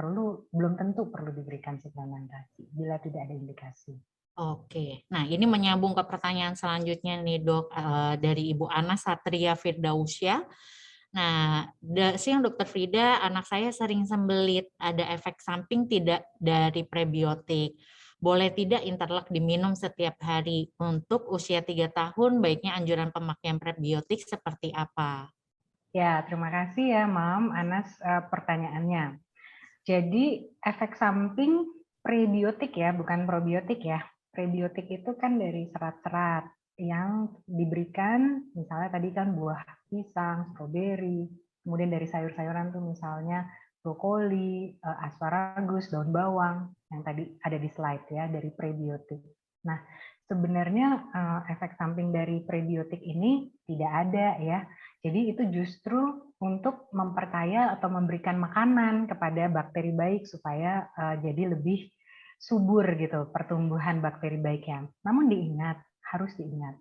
tentu perlu diberikan suplementasi bila tidak ada indikasi. Oke, nah ini menyambung ke pertanyaan selanjutnya nih dok, dari Ibu Ana Satria Firdausya. Nah, siang Dokter Frida, anak saya sering sembelit, ada efek samping tidak dari prebiotik. Boleh tidak Interlac diminum setiap hari? Untuk usia 3 tahun, baiknya anjuran pemakaian prebiotik seperti apa? Ya, terima kasih ya Mam, Anas pertanyaannya. Jadi efek samping prebiotik ya, bukan probiotik ya. Prebiotik itu kan dari serat-serat yang diberikan, misalnya tadi kan buah pisang, stroberi, kemudian dari sayur-sayuran tuh misalnya brokoli, asparagus, daun bawang, yang tadi ada di slide ya, dari prebiotik. Nah, sebenarnya efek samping dari prebiotik ini tidak ada ya. Jadi itu justru untuk memperkaya atau memberikan makanan kepada bakteri baik supaya jadi lebih subur gitu pertumbuhan bakteri baiknya. Namun harus diingat,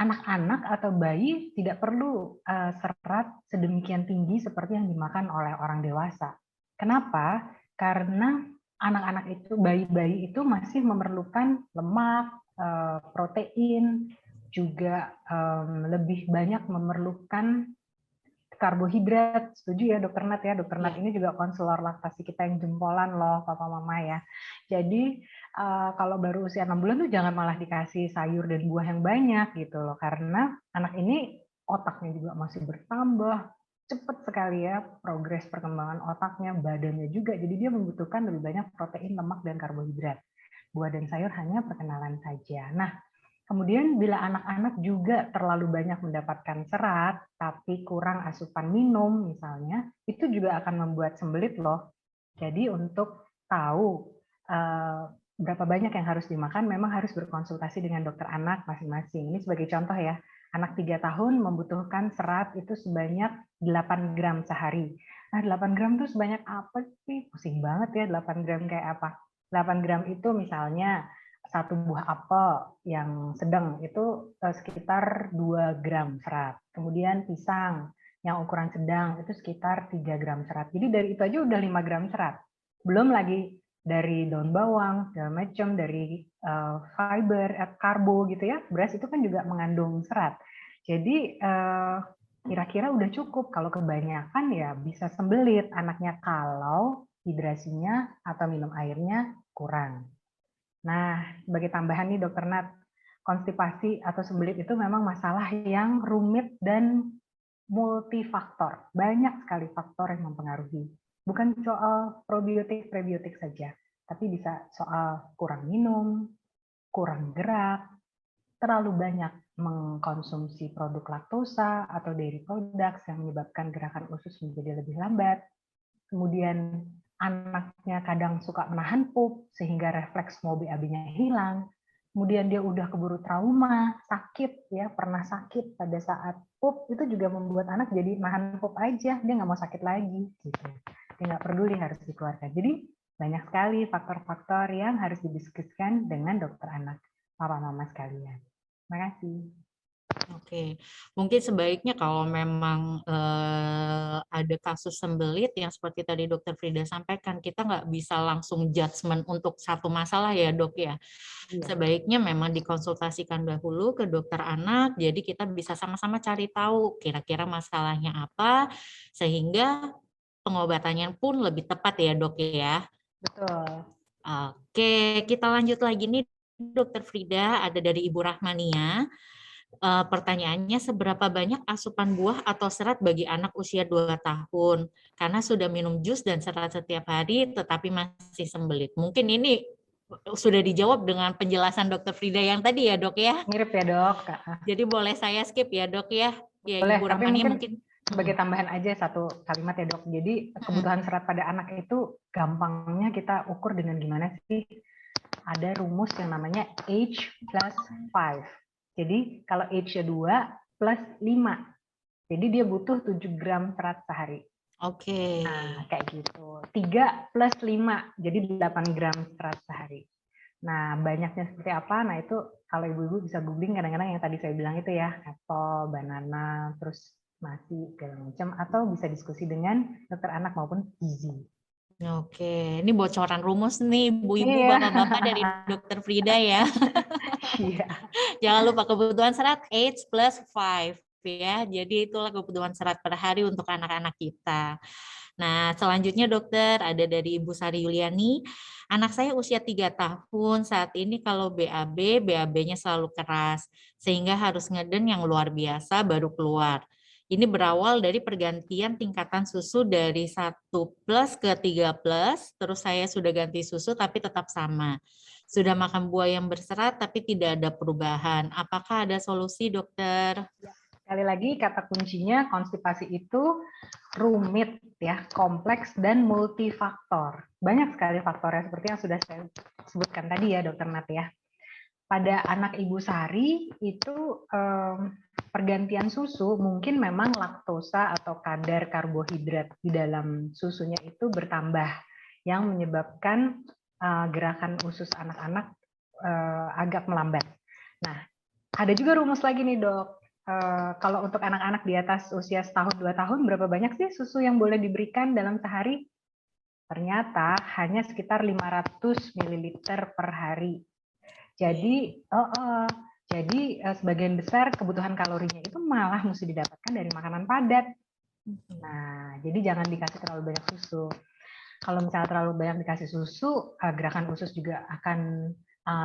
anak-anak atau bayi tidak perlu serat sedemikian tinggi seperti yang dimakan oleh orang dewasa. Kenapa? Karena anak-anak itu, bayi-bayi itu masih memerlukan lemak, protein, juga lebih banyak memerlukan karbohidrat. Setuju ya Dokter Nat ya, Dokter Nat ini juga konselor laktasi kita yang jempolan loh papa mama ya. Jadi kalau baru usia 6 bulan tuh jangan malah dikasih sayur dan buah yang banyak gitu loh, karena anak ini otaknya juga masih bertambah cepat sekali ya, progres perkembangan otaknya, badannya juga, jadi dia membutuhkan lebih banyak protein, lemak, dan karbohidrat. Buah dan sayur hanya perkenalan saja. Nah, Kemudian bila anak-anak juga terlalu banyak mendapatkan serat, tapi kurang asupan minum misalnya, itu juga akan membuat sembelit loh. Jadi untuk tahu berapa banyak yang harus dimakan, memang harus berkonsultasi dengan dokter anak masing-masing. Ini sebagai contoh ya, anak 3 tahun membutuhkan serat itu sebanyak 8 gram sehari. Nah 8 gram itu sebanyak apa sih? Pusing banget ya 8 gram kayak apa. 8 gram itu misalnya satu buah apel yang sedang itu sekitar 2 gram serat. Kemudian pisang yang ukuran sedang itu sekitar 3 gram serat. Jadi dari itu aja udah 5 gram serat. Belum lagi dari daun bawang, segala macam, dari fiber, karbo gitu ya. Beras itu kan juga mengandung serat. Jadi kira-kira udah cukup. Kalau kebanyakan ya bisa sembelit anaknya kalau hidrasinya atau minum airnya kurang. Nah, sebagai tambahan nih Dokter Nat, konstipasi atau sembelit itu memang masalah yang rumit dan multifaktor. Banyak sekali faktor yang mempengaruhi. Bukan soal probiotik, prebiotik saja, tapi bisa soal kurang minum, kurang gerak, terlalu banyak mengkonsumsi produk laktosa atau dairy products yang menyebabkan gerakan usus menjadi lebih lambat. Kemudian anaknya kadang suka menahan pup sehingga refleks mau BAB-nya hilang. Kemudian dia udah keburu trauma, sakit ya, pernah sakit pada saat pup, itu juga membuat anak jadi nahan pup aja, dia nggak mau sakit lagi gitu. Dia nggak peduli harus dikeluarkan. Jadi banyak sekali faktor-faktor yang harus didiskusikan dengan dokter anak, papa-mama sekalian. Terima kasih. Oke, mungkin sebaiknya kalau memang ada kasus sembelit yang seperti tadi Dokter Frida sampaikan, kita nggak bisa langsung judgement untuk satu masalah ya dok ya. Iya. Sebaiknya memang dikonsultasikan dahulu ke dokter anak, jadi kita bisa sama-sama cari tahu kira-kira masalahnya apa, sehingga pengobatannya pun lebih tepat ya dok ya. Betul. Oke, kita lanjut lagi nih Dokter Frida, ada dari Ibu Rahmania. Pertanyaannya, seberapa banyak asupan buah atau serat bagi anak usia 2 tahun? Karena sudah minum jus dan serat setiap hari tetapi masih sembelit. Mungkin ini sudah dijawab dengan penjelasan Dokter Frida yang tadi ya dok ya. Mirip ya dok. Jadi boleh saya skip ya dok ya. Ya Boleh, Ibu tapi Rahmania mungkin sebagai tambahan aja satu kalimat ya dok. Jadi kebutuhan serat pada anak itu gampangnya kita ukur dengan gimana sih? Ada rumus yang namanya H plus 5. Jadi kalau H-nya 2 plus 5. Jadi dia butuh 7 gram serat sehari. Oke. Nah, kayak gitu. 3 plus 5, jadi 8 gram serat sehari. Nah, banyaknya seperti apa? Nah, itu kalau ibu-ibu bisa googling kadang-kadang yang tadi saya bilang itu ya, apel, banana, terus nasi, segala macam, atau bisa diskusi dengan dokter anak maupun gizi. Oke, ini bocoran rumus nih ibu-ibu, Iya. bapak-bapak dari Dokter Frida ya. Iya. Jangan lupa kebutuhan serat H plus 5 ya. Jadi itulah kebutuhan serat per hari untuk anak-anak kita. Nah, selanjutnya dokter ada dari Ibu Sari Yuliani. Anak saya usia 3 tahun, saat ini kalau BAB-nya selalu keras, sehingga harus ngeden yang luar biasa baru keluar. Ini berawal dari pergantian tingkatan susu dari 1 plus ke 3 plus, terus saya sudah ganti susu tapi tetap sama. Sudah makan buah yang berserat tapi tidak ada perubahan. Apakah ada solusi dokter? Sekali lagi kata kuncinya konstipasi itu rumit ya, kompleks dan multifaktor. Banyak sekali faktornya seperti yang sudah saya sebutkan tadi ya dokter Nat ya. Pada anak Ibu Sari itu pergantian susu mungkin memang laktosa atau kadar karbohidrat di dalam susunya itu bertambah yang menyebabkan gerakan usus anak-anak agak melambat. Nah, ada juga rumus lagi nih dok. Kalau untuk anak-anak di atas usia 1-2 tahun, berapa banyak sih susu yang boleh diberikan dalam sehari? Ternyata hanya sekitar 500 ml per hari. Jadi, sebagian besar kebutuhan kalorinya itu malah mesti didapatkan dari makanan padat. Nah, jadi jangan dikasih terlalu banyak susu. Kalau misalnya terlalu banyak dikasih susu, gerakan usus juga akan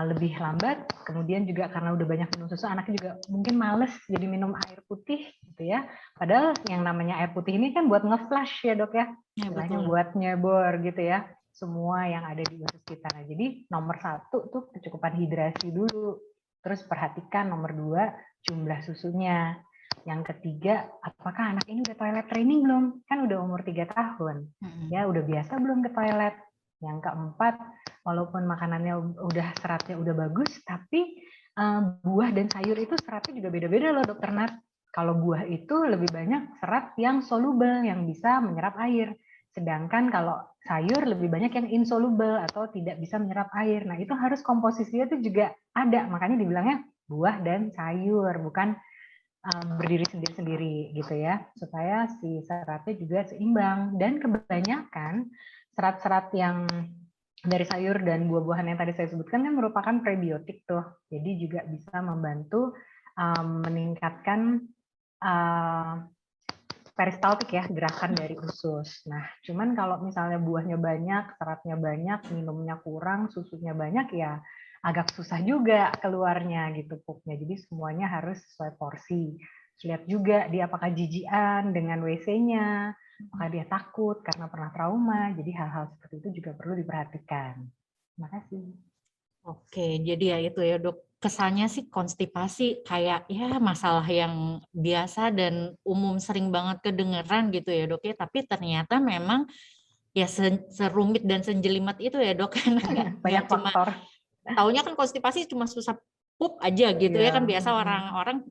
lebih lambat. Kemudian juga karena udah banyak minum susu, anaknya juga mungkin males jadi minum air putih gitu ya. Padahal yang namanya air putih ini kan buat nge-flush ya dok ya. Istilahnya buat nyebor gitu ya. Semua yang ada di usus kita. Nah, jadi nomor 1 tuh kecukupan hidrasi dulu. Terus perhatikan nomor 2, jumlah susunya. Yang ketiga, apakah anak ini udah toilet training belum? Kan udah umur 3 tahun. Ya, udah biasa belum ke toilet? Yang keempat, walaupun makanannya udah seratnya udah bagus, tapi buah dan sayur itu seratnya juga beda-beda loh Dokter Nat. Kalau buah itu lebih banyak serat yang soluble, yang bisa menyerap air. Sedangkan kalau sayur lebih banyak yang insoluble atau tidak bisa menyerap air. Nah, itu harus komposisinya itu juga ada. Makanya dibilangnya buah dan sayur, bukan berdiri sendiri-sendiri gitu ya, supaya si seratnya juga seimbang. Dan kebanyakan serat-serat yang dari sayur dan buah-buahan yang tadi saya sebutkan kan merupakan prebiotik tuh, jadi juga bisa membantu meningkatkan peristaltik ya, gerakan dari usus. Nah, cuman kalau misalnya buahnya banyak, seratnya banyak, minumnya kurang, susunya banyak, ya agak susah juga keluarnya gitu pupnya. Jadi semuanya harus sesuai porsi. Lihat juga dia apakah jijian dengan WC-nya, apakah dia takut karena pernah trauma. Jadi hal-hal seperti itu juga perlu diperhatikan. Terima kasih. Oke, jadi ya itu ya Dok, kesannya sih konstipasi kayak ya masalah yang biasa dan umum sering banget kedengeran gitu ya Dok ya, tapi ternyata memang ya serumit dan senjelimet itu ya Dok, karena nggak Banyak cuma faktor. taunya kan konstipasi cuma susah pup aja gitu ya kan, Iya. biasa orang-orang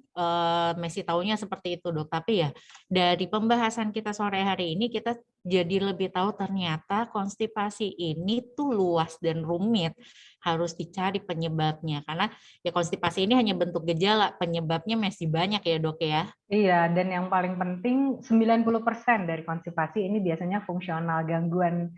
masih taunya seperti itu Dok. Tapi ya dari pembahasan kita sore hari ini kita jadi lebih tahu ternyata konstipasi ini tuh luas dan rumit, harus dicari penyebabnya karena ya konstipasi ini hanya bentuk gejala, penyebabnya masih banyak ya Dok ya. Iya, dan yang paling penting 90% dari konstipasi ini biasanya fungsional, gangguan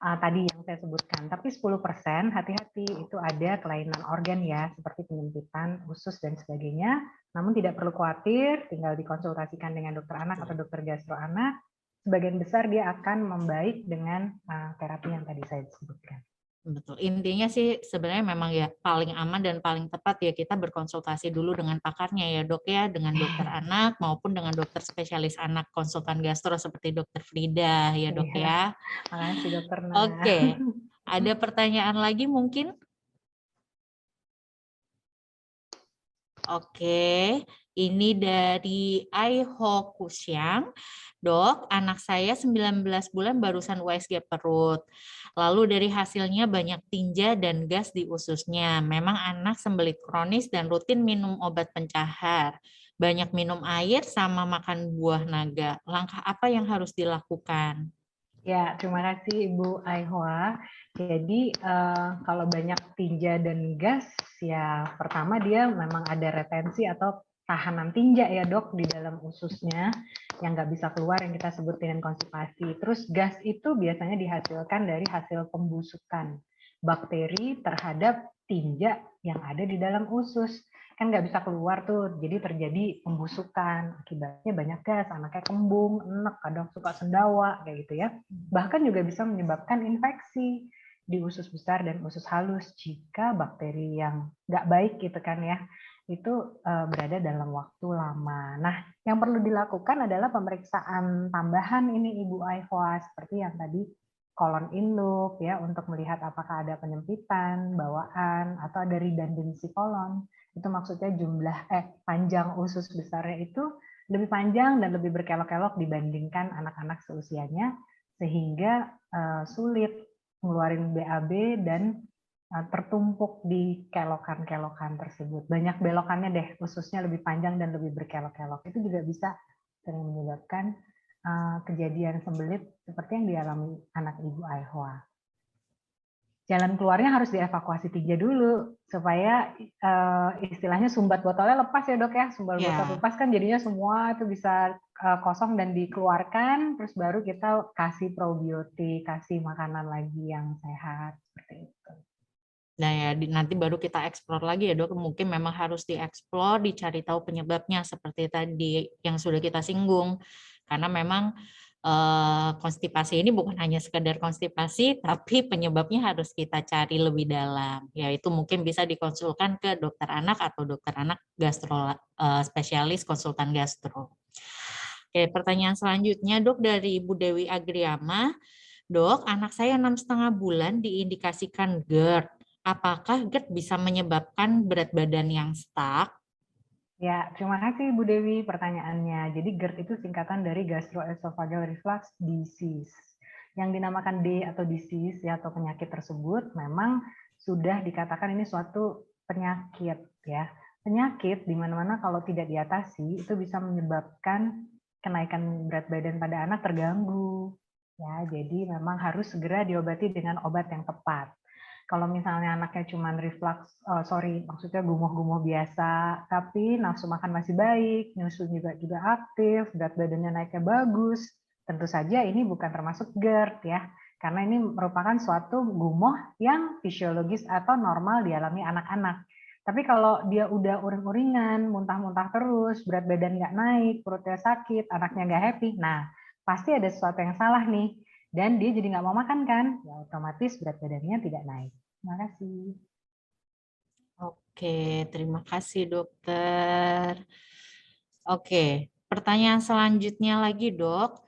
tadi yang saya sebutkan. Tapi 10% hati-hati, itu ada kelainan organ ya, seperti penyempitan, usus, dan sebagainya. Namun tidak perlu khawatir, tinggal dikonsultasikan dengan dokter anak atau dokter gastro anak. Sebagian besar dia akan membaik dengan terapi yang tadi saya sebutkan. Betul. Intinya sih sebenarnya memang ya paling aman dan paling tepat ya kita berkonsultasi dulu dengan pakarnya ya Dok ya, dengan dokter anak maupun dengan dokter spesialis anak konsultan gastro seperti Dokter Frida ya Dok Iya, ya. makasih dokter. Oke, ada pertanyaan lagi mungkin? Oke, ini dari Aiho Kusyang. Dok, anak saya 19 bulan barusan USG perut. Lalu dari hasilnya banyak tinja dan gas di ususnya. Memang anak sembelit kronis dan rutin minum obat pencahar. Banyak minum air sama makan buah naga. Langkah apa yang harus dilakukan? Ya, terima kasih Ibu Aihwa. Jadi kalau banyak tinja dan gas, ya pertama dia memang ada retensi atau tahanan tinja ya dok di dalam ususnya yang nggak bisa keluar, yang kita sebut dengan konstipasi. Terus gas itu biasanya dihasilkan dari hasil pembusukan bakteri terhadap tinja yang ada di dalam usus. Kan nggak bisa keluar tuh, jadi terjadi pembusukan, akibatnya banyak gas, anaknya kembung, enek, kadang suka sendawa kayak gitu ya. Bahkan juga bisa menyebabkan infeksi di usus besar dan usus halus jika bakteri yang nggak baik gitu kan ya itu berada dalam waktu lama. Nah, yang perlu dilakukan adalah pemeriksaan tambahan ini Ibu Aihwa, seperti yang tadi colon in loop ya untuk melihat apakah ada penyempitan, bawaan atau ada redundancy kolon. Itu maksudnya panjang usus besarnya itu lebih panjang dan lebih berkelok-kelok dibandingkan anak-anak seusianya, sehingga sulit ngeluarin BAB dan tertumpuk di kelokan-kelokan tersebut. Banyak belokannya deh, ususnya lebih panjang dan lebih berkelok-kelok. Itu juga bisa sering menyebabkan kejadian sembelit seperti yang dialami anak Ibu Aihwa. Jalan keluarnya harus dievakuasi tinja dulu supaya istilahnya sumbat botolnya lepas ya dok ya. Sumbat botol lepas kan jadinya semua itu bisa kosong dan dikeluarkan, terus baru kita kasih probiotik, kasih makanan lagi yang sehat seperti itu. Nah ya nanti baru kita eksplor lagi ya dok, mungkin memang harus dieksplor, dicari tahu penyebabnya seperti tadi yang sudah kita singgung, karena memang konstipasi ini bukan hanya sekedar konstipasi, tapi penyebabnya harus kita cari lebih dalam, yaitu mungkin bisa dikonsulkan ke dokter anak atau dokter anak gastro spesialis konsultan gastro. Oke, pertanyaan selanjutnya dok dari Ibu Dewi Agriama. Dok, anak saya 6,5 bulan diindikasikan GERD. Apakah GERD bisa menyebabkan berat badan yang stuck? Ya, terima kasih Bu Dewi pertanyaannya. Jadi GERD itu singkatan dari Gastroesophageal Reflux Disease. Yang dinamakan D atau disease ya atau penyakit tersebut memang sudah dikatakan ini suatu penyakit ya. Penyakit di mana-mana kalau tidak diatasi itu bisa menyebabkan kenaikan berat badan pada anak terganggu. Ya, jadi memang harus segera diobati dengan obat yang tepat. Kalau misalnya anaknya cuma maksudnya gumuh-gumuh biasa, tapi nafsu makan masih baik, nyusu juga aktif, berat badannya naiknya bagus, tentu saja ini bukan termasuk GERD ya, karena ini merupakan suatu gumuh yang fisiologis atau normal dialami anak-anak. Tapi kalau dia udah uring-uringan, muntah-muntah terus, berat badan nggak naik, perutnya sakit, anaknya nggak happy, nah pasti ada sesuatu yang salah nih. Dan dia jadi nggak mau makan kan, ya otomatis berat badannya tidak naik. Terima kasih. Oke, terima kasih dokter. Oke, pertanyaan selanjutnya lagi dok.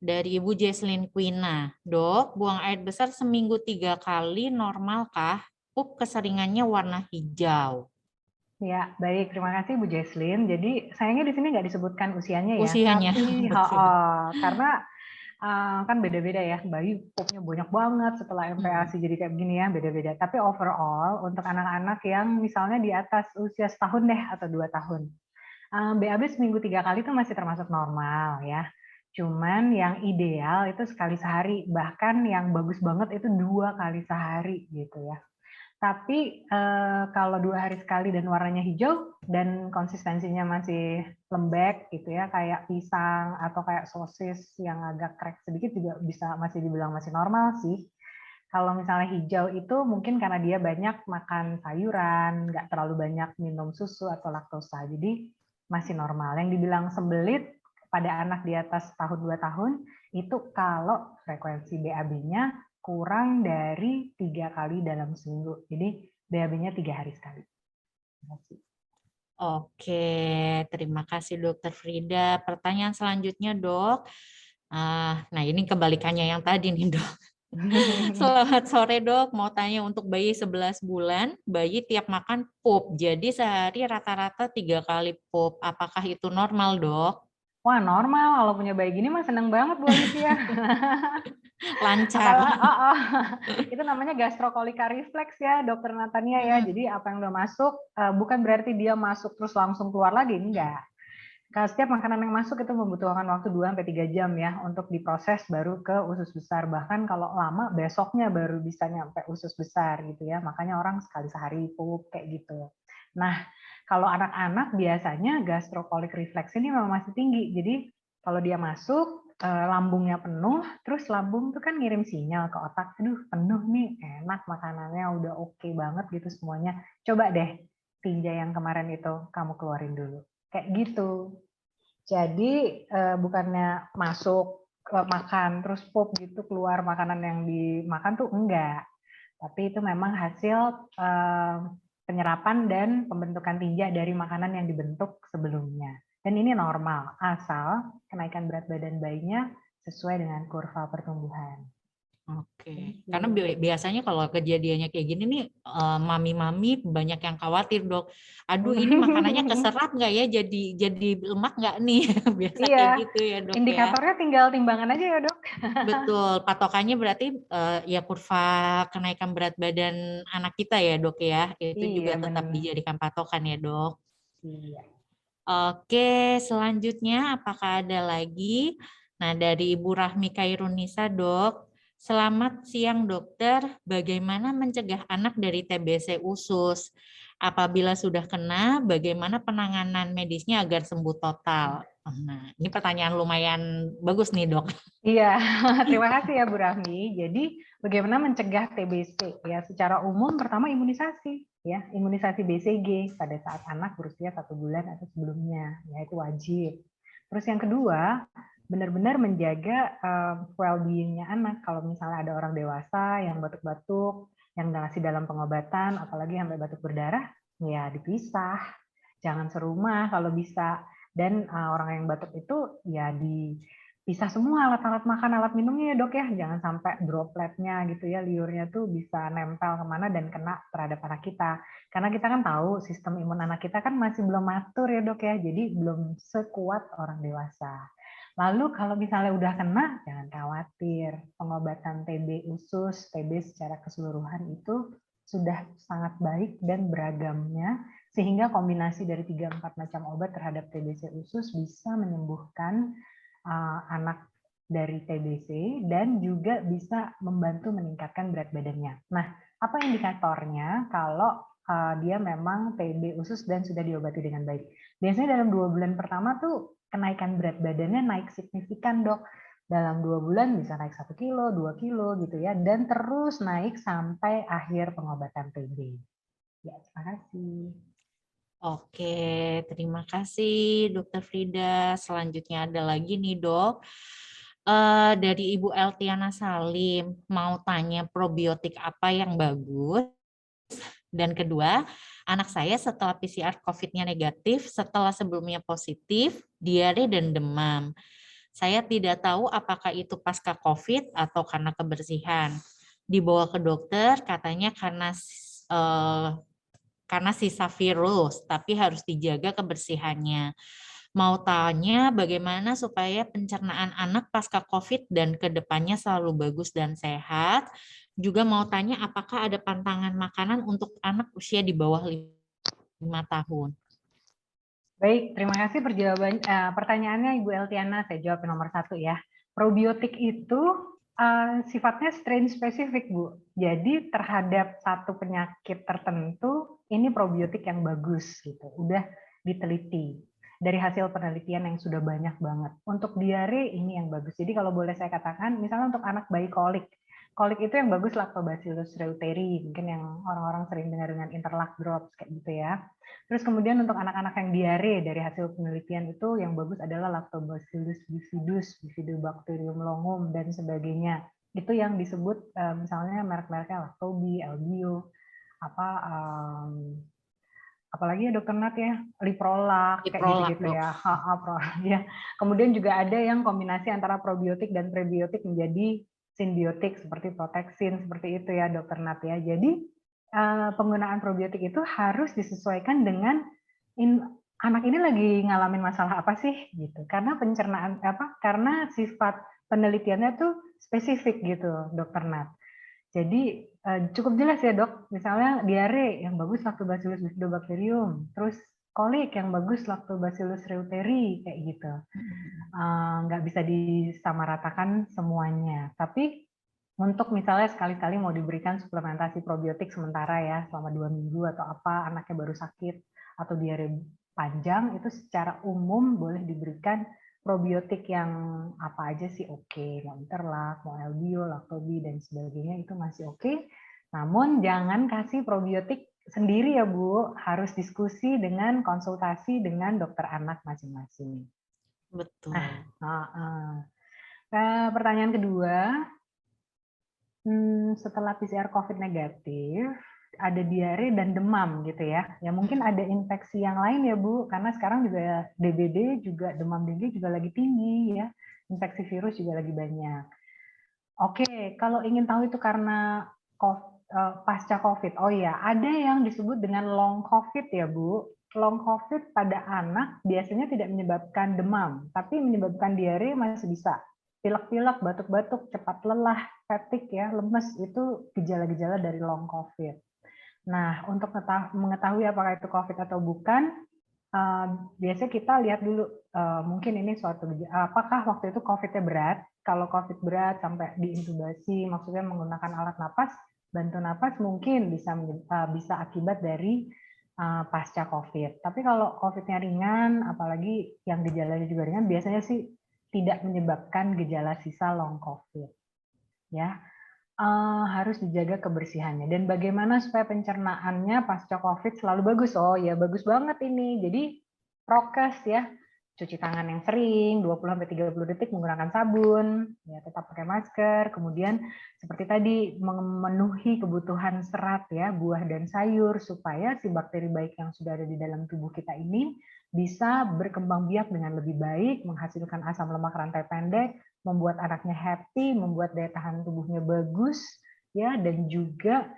Dari Ibu Jesslyn Quina. Dok, buang air besar seminggu 3 kali normalkah? Pup keseringannya warna hijau. Ya, baik. Terima kasih Bu Jesslyn. Jadi sayangnya di sini nggak disebutkan usianya ya, Usianya, tapi betul. karena kan beda-beda ya. Bayi pupnya banyak banget setelah MPASI jadi kayak begini ya, beda-beda. Tapi overall untuk anak-anak yang misalnya di atas usia setahun deh atau 2 tahun, BAB seminggu 3 kali itu masih termasuk normal ya. Cuman yang ideal itu sekali sehari, bahkan yang bagus banget itu 2 kali sehari gitu ya. Tapi kalau 2 hari sekali dan warnanya hijau dan konsistensinya masih lembek gitu ya, kayak pisang atau kayak sosis yang agak crack sedikit juga bisa masih dibilang masih normal sih. Kalau misalnya hijau itu mungkin karena dia banyak makan sayuran, nggak terlalu banyak minum susu atau laktosa, jadi masih normal. Yang dibilang sembelit pada anak di atas tahun 2 tahun itu kalau frekuensi BAB-nya kurang dari 3 kali dalam seminggu. Jadi BAB-nya 3 hari sekali. Terima kasih. Oke, terima kasih Dokter Frida. Pertanyaan selanjutnya dok. Nah ini kebalikannya yang tadi nih dok. Selamat sore dok, mau tanya untuk bayi 11 bulan, bayi tiap makan pup, jadi sehari rata-rata 3 kali pup. Apakah itu normal dok? Wah, normal. Kalau punya bayi gini mah seneng banget Bu Alicia. Lancar. Itu namanya gastrokolika refleks ya, Dokter Natania ya. Jadi apa yang udah masuk bukan berarti dia masuk terus langsung keluar lagi, enggak. Kalau setiap makanan yang masuk itu membutuhkan waktu 2-3 jam ya untuk diproses baru ke usus besar. Bahkan kalau lama besoknya baru bisa nyampe usus besar gitu ya. Makanya orang sekali sehari pup kayak gitu. Nah, kalau anak-anak biasanya gastrokolik refleks ini memang masih tinggi. Jadi kalau dia masuk lambungnya penuh, terus lambung tuh kan ngirim sinyal ke otak, aduh penuh nih, enak makanannya, udah oke banget gitu semuanya. Coba deh tinja yang kemarin itu kamu keluarin dulu. Kayak gitu. Jadi bukannya masuk makan terus pop gitu keluar makanan yang dimakan tuh enggak. Tapi itu memang hasil penyerapan dan pembentukan tinja dari makanan yang dibentuk sebelumnya. Dan ini normal, asal kenaikan berat badan bayinya sesuai dengan kurva pertumbuhan. Oke, karena biasanya kalau kejadiannya kayak gini nih, mami-mami banyak yang khawatir dok. Aduh, ini makanannya keserap nggak ya? Jadi lemak nggak nih? Biasa kayak Iya, gitu ya dok ya. indikatornya tinggal timbangan aja ya dok. Betul, patokannya berarti ya kurva kenaikan berat badan anak kita ya dok ya. Itu Iya juga tetap benar. dijadikan patokan ya dok. Iya. Oke, selanjutnya apakah ada lagi? Nah, dari Ibu Rahmi Kairunisa, dok. Selamat siang, dokter. Bagaimana mencegah anak dari TBC usus? Apabila sudah kena, bagaimana penanganan medisnya agar sembuh total? Nah, ini pertanyaan lumayan bagus nih, dok. Iya, terima kasih ya Bu Rahmi. Jadi bagaimana mencegah TBC? Ya, secara umum pertama imunisasi, ya imunisasi BCG pada saat anak berusia 1 bulan atau sebelumnya, ya itu wajib. Terus yang kedua, benar-benar menjaga well-being-nya anak. Kalau misalnya ada orang dewasa yang batuk-batuk, yang masih dalam pengobatan, apalagi sampai batuk berdarah, ya dipisah. Jangan serumah kalau bisa. Dan orang yang batuk itu ya pisah semua alat-alat makan, alat minumnya ya dok ya, jangan sampai dropletnya gitu ya, liurnya tuh bisa nempel kemana dan kena terhadap anak kita. Karena kita kan tahu sistem imun anak kita kan masih belum matur ya dok ya, jadi belum sekuat orang dewasa. Lalu kalau misalnya udah kena, jangan khawatir, pengobatan TB usus, TB secara keseluruhan itu sudah sangat baik dan beragamnya, sehingga kombinasi dari 3-4 macam obat terhadap TBC usus bisa menyembuhkan anak dari TBC dan juga bisa membantu meningkatkan berat badannya. Nah, apa indikatornya kalau dia memang TB usus dan sudah diobati dengan baik? Biasanya dalam 2 bulan pertama tuh kenaikan berat badannya naik signifikan dok. Dalam 2 bulan bisa naik 1 kilo, 2 kilo gitu ya, dan terus naik sampai akhir pengobatan TB. Ya, terima kasih. Oke, terima kasih Dokter Frida. Selanjutnya ada lagi nih dok. Dari Ibu Eltiana Salim, mau tanya probiotik apa yang bagus? Dan kedua, anak saya setelah PCR COVID-nya negatif, setelah sebelumnya positif, diare dan demam. Saya tidak tahu apakah itu pasca COVID atau karena kebersihan. Dibawa ke dokter, katanya eh, karena sisa virus, tapi harus dijaga kebersihannya. Mau tanya bagaimana supaya pencernaan anak pasca COVID dan kedepannya selalu bagus dan sehat. Juga mau tanya apakah ada pantangan makanan untuk anak usia di bawah 5 tahun. Baik, terima kasih pertanyaannya Ibu Eltiana. Saya jawab yang nomor 1 ya. Probiotik itu sifatnya strain spesifik, Bu. Jadi terhadap satu penyakit tertentu, ini probiotik yang bagus gitu. Udah diteliti dari hasil penelitian yang sudah banyak banget. Untuk diare ini yang bagus. Jadi kalau boleh saya katakan, misalnya untuk anak bayi kolik. Kolik itu yang bagus Lactobacillus reuteri, mungkin yang orang-orang sering dengar dengan interlac drops kayak gitu ya. Terus kemudian untuk anak-anak yang diare dari hasil penelitian itu yang bagus adalah Lactobacillus bifidus, Bifidobacterium longum dan sebagainya. Itu yang disebut misalnya merek-mereknya Lactobi, Elbio, apa apalagi ya dokter Nat ya, Liprolac kayak Diprolak, gitu-gitu dok. ya. Ya. Kemudian juga ada yang kombinasi antara probiotik dan prebiotik menjadi simbiotik seperti Protexin seperti itu ya dokter Nat ya. Jadi penggunaan probiotik itu harus disesuaikan dengan anak ini lagi ngalamin masalah apa sih gitu. Karena pencernaan karena sifat penelitiannya tuh spesifik gitu dokter Nat. Jadi cukup jelas ya dok, misalnya diare yang bagus Lactobacillus bifidobacterium, terus kolik yang bagus Lactobacillus reuteri kayak gitu. Nggak bisa disamaratakan semuanya, tapi untuk misalnya sekali-kali mau diberikan suplementasi probiotik sementara ya selama 2 minggu atau apa anaknya baru sakit atau diare panjang itu secara umum boleh diberikan probiotik yang apa aja sih oke, mau Interlac, mau Elbio, Lactobi dan sebagainya itu masih oke. Namun jangan kasih probiotik sendiri ya Bu, harus diskusi dengan konsultasi dengan dokter anak masing-masing. Betul. Pertanyaan kedua, setelah PCR COVID negatif, ada diare dan demam gitu ya. Ya mungkin ada infeksi yang lain ya Bu, karena sekarang juga DBD juga demam dengue juga lagi tinggi ya. Infeksi virus juga lagi banyak. Oke, kalau ingin tahu itu karena pasca COVID, oh ya, ada yang disebut dengan long COVID ya Bu. Long COVID pada anak biasanya tidak menyebabkan demam, tapi menyebabkan diare masih bisa. Pilek-pilek, batuk-batuk, cepat lelah, fatigue ya, lemes, itu gejala-gejala dari long COVID. Nah, untuk mengetahui apakah itu COVID atau bukan, biasanya kita lihat dulu, mungkin ini suatu apakah waktu itu COVID-nya berat. Kalau COVID berat sampai diintubasi, maksudnya menggunakan alat napas, bantu napas mungkin bisa akibat dari pasca COVID. Tapi kalau COVID-nya ringan, apalagi yang gejalanya juga ringan, biasanya sih tidak menyebabkan gejala sisa long COVID. Ya, harus dijaga kebersihannya. Dan bagaimana supaya pencernaannya pasca COVID selalu bagus? Oh ya, bagus banget ini. Jadi prokes ya, cuci tangan yang sering, 20-30 detik menggunakan sabun, ya tetap pakai masker, kemudian seperti tadi memenuhi kebutuhan serat ya, buah dan sayur supaya si bakteri baik yang sudah ada di dalam tubuh kita ini bisa berkembang biak dengan lebih baik, menghasilkan asam lemak rantai pendek, membuat anaknya happy, membuat daya tahan tubuhnya bagus, ya, dan juga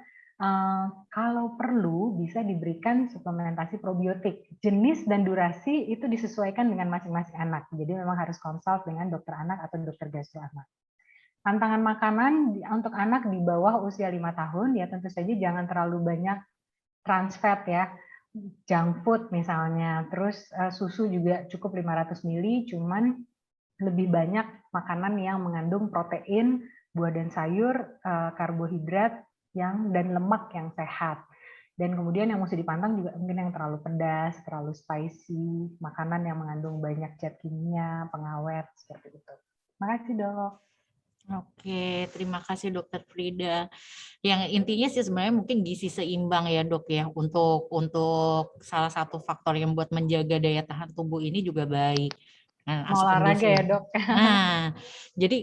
kalau perlu bisa diberikan suplementasi probiotik. Jenis dan durasi itu disesuaikan dengan masing-masing anak. Jadi memang harus konsult dengan dokter anak atau dokter gastro anak. Tantangan makanan untuk anak di bawah usia 5 tahun, ya tentu saja jangan terlalu banyak trans fat ya. Junk food misalnya, terus susu juga cukup 500 ml, cuman lebih banyak makanan yang mengandung protein, buah dan sayur, karbohidrat dan lemak yang sehat. Dan kemudian yang mesti dipantang juga mungkin yang terlalu pedas, terlalu spicy, makanan yang mengandung banyak zat kimia, pengawet, seperti itu. Makasih dok. Oke, terima kasih Dokter Frida. Yang intinya sih sebenarnya mungkin gizi seimbang ya dok ya, untuk salah satu faktor yang buat menjaga daya tahan tubuh ini juga baik. Nah, Mau asupan olahraga gizi. ya dok. Nah, jadi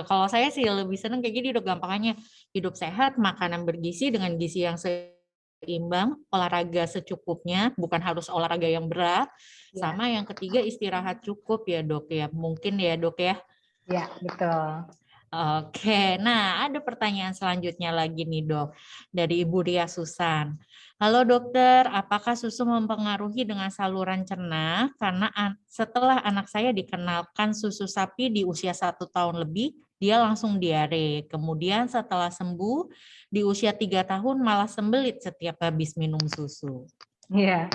kalau saya sih lebih senang kayak gini dok, gampangnya hidup sehat, makanan bergizi dengan gizi yang seimbang, olahraga secukupnya, bukan harus olahraga yang berat, sama yang ketiga istirahat cukup ya dok ya, mungkin ya dok ya. Ya betul. Oke, nah ada pertanyaan selanjutnya lagi nih dok, dari Ibu Ria Susan. Halo dokter, apakah susu mempengaruhi dengan saluran cerna? Karena setelah anak saya dikenalkan susu sapi di usia 1 tahun lebih, dia langsung diare. Kemudian setelah sembuh, di usia 3 tahun malah sembelit setiap habis minum susu. Iya,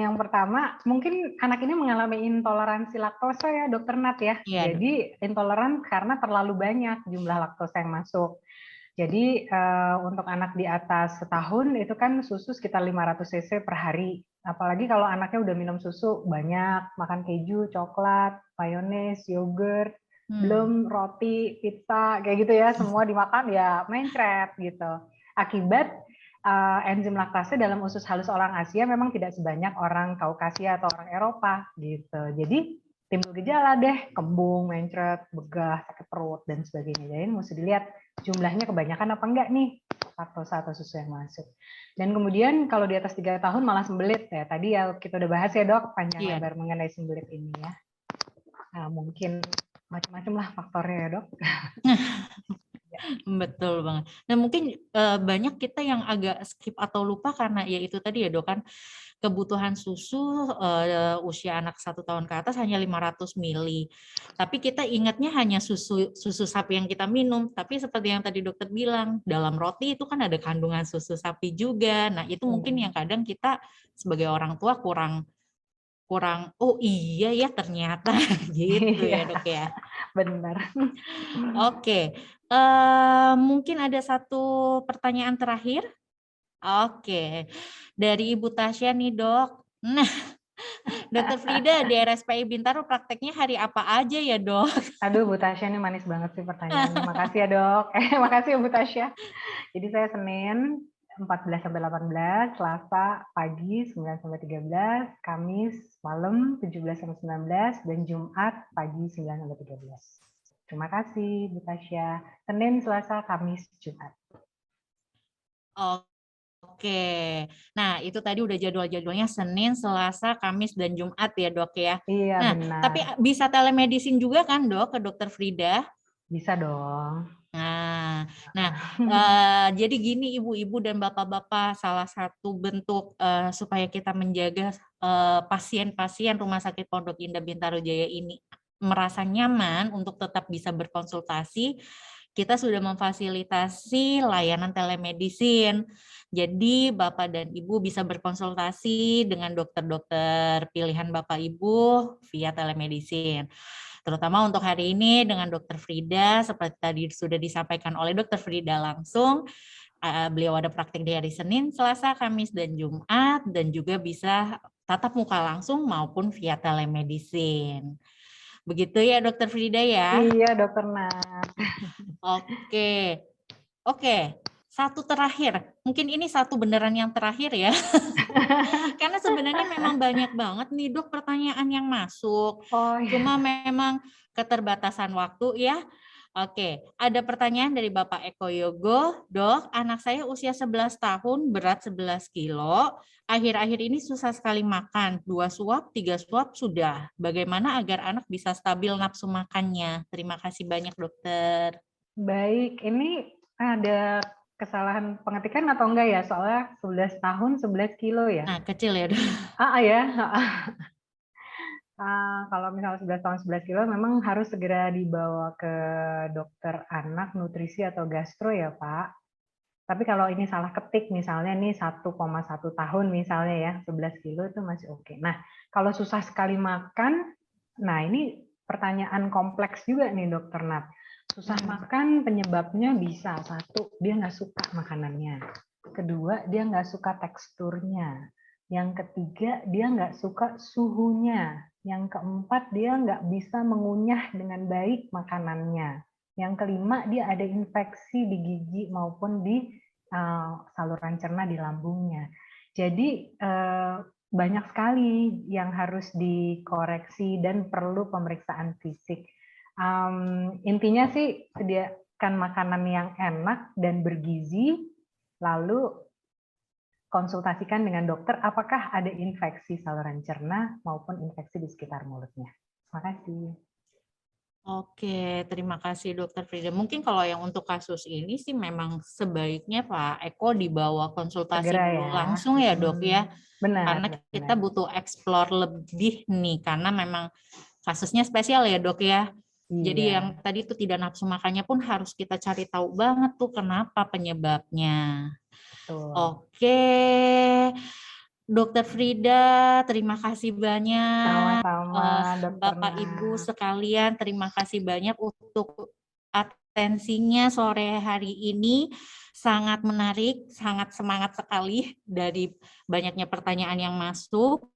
yang pertama mungkin anak ini mengalami intoleransi laktosa ya dokter Nat ya. Iya, Jadi intoleran karena terlalu banyak jumlah laktosa yang masuk. Jadi untuk anak di atas setahun itu kan susu sekitar 500 cc per hari. Apalagi kalau anaknya udah minum susu banyak, makan keju, coklat, mayones, yogurt, belum roti, pizza, kayak gitu ya, semua dimakan ya mencret gitu. Akibat enzim laktase dalam usus halus orang Asia memang tidak sebanyak orang Kaukasia atau orang Eropa gitu. Jadi timbul gejala deh, kembung, mencret, begah, sakit perut dan sebagainya. Jadi mesti dilihat jumlahnya kebanyakan apa enggak nih laktosa atau susu yang masuk. Dan kemudian kalau di atas 3 tahun malah sembelit ya. Tadi ya kita udah bahas ya dok panjang lebar mengenai sembelit ini ya. Nah, mungkin macam-macam lah faktornya ya dok. Betul banget. Nah mungkin banyak kita yang agak skip atau lupa karena ya itu tadi ya dok kan kebutuhan susu usia anak 1 tahun ke atas hanya 500 ml. Tapi kita ingatnya hanya susu sapi yang kita minum. Tapi seperti yang tadi dokter bilang, dalam roti itu kan ada kandungan susu sapi juga. Nah itu mungkin yang kadang kita sebagai orang tua kurang oh iya ya ternyata gitu ya dok ya. Benar. Oke, mungkin ada satu pertanyaan terakhir. Oke, dari Ibu Tasya nih dok. Nah, Dokter Frida di RSPI Bintaro prakteknya hari apa aja ya dok? Aduh Bu Tasya ini manis banget sih pertanyaannya. Makasih ya dok. Makasih ya Bu Tasya. Jadi saya Senin 14 sampai 18, Selasa pagi 9 sampai 13, Kamis malam 17 sampai 19, dan Jumat pagi 9 sampai 13. Terima kasih Bu Tasya. Senin, Selasa, Kamis, Jumat. Oke, nah itu tadi udah jadwal-jadwalnya Senin, Selasa, Kamis, dan Jumat ya dok ya. Iya nah, benar. Tapi bisa telemedicine juga kan dok ke Dokter Frida? Bisa dong. Nah, jadi gini ibu-ibu dan bapak-bapak, salah satu bentuk supaya kita menjaga pasien-pasien Rumah Sakit Pondok Indah Bintaro Jaya ini merasa nyaman untuk tetap bisa berkonsultasi, kita sudah memfasilitasi layanan telemedicine. Jadi Bapak dan Ibu bisa berkonsultasi dengan dokter-dokter pilihan Bapak Ibu via telemedicine. Terutama untuk hari ini dengan Dokter Frida, seperti tadi sudah disampaikan oleh Dokter Frida langsung, beliau ada praktik di hari Senin, Selasa, Kamis, dan Jumat, dan juga bisa tatap muka langsung maupun via telemedicine. Begitu ya Dokter Frida ya? Iya Dokter Nat. Oke. satu terakhir, mungkin ini satu beneran yang terakhir ya, karena sebenarnya memang banyak banget nih Dok pertanyaan yang masuk, Oh cuma ya, memang keterbatasan waktu ya. Oke, ada pertanyaan dari Bapak Eko Yogo, Dok, anak saya usia 11 tahun, berat 11 kilo, akhir-akhir ini susah sekali makan, 2 suap, 3 suap sudah. Bagaimana agar anak bisa stabil nafsu makannya? Terima kasih banyak dokter. baik. Ini ada kesalahan pengetikan atau enggak ya? Soalnya 11 tahun 11 kilo ya? Nah, kecil ya dok. Ya. Kalau misalnya 11 tahun 11 kilo memang harus segera dibawa ke dokter anak, nutrisi atau gastro ya Pak. Tapi kalau ini salah ketik misalnya ini 1,1 tahun misalnya ya, 11 kilo itu masih oke. Nah, kalau susah sekali makan, nah ini pertanyaan kompleks juga nih Dokter Nat. Susah makan penyebabnya bisa, satu, dia nggak suka makanannya. Kedua, dia nggak suka teksturnya. Yang ketiga, dia nggak suka suhunya. Yang keempat, dia nggak bisa mengunyah dengan baik makanannya. Yang kelima, dia ada infeksi di gigi maupun di saluran cerna di lambungnya. Jadi banyak sekali yang harus dikoreksi dan perlu pemeriksaan fisik. Intinya sih sediakan makanan yang enak dan bergizi, lalu konsultasikan dengan dokter apakah ada infeksi saluran cerna maupun infeksi di sekitar mulutnya. Terima kasih. Oke, terima kasih Dokter Frida. Mungkin kalau yang untuk kasus ini sih memang sebaiknya Pak Eko dibawa konsultasi Segera dulu ya. langsung ya Dok ya. Benar, Karena kita benar. butuh explore lebih nih, karena memang kasusnya spesial ya Dok ya. Jadi Iya, yang tadi itu tidak nafsu makannya pun harus kita cari tahu banget tuh kenapa penyebabnya. betul. Oke, Dokter Frida, terima kasih banyak. Sama-sama, Dokter Bapak Ibu Nat. sekalian, terima kasih banyak untuk atensinya sore hari ini. Sangat menarik, sangat semangat sekali dari banyaknya pertanyaan yang masuk.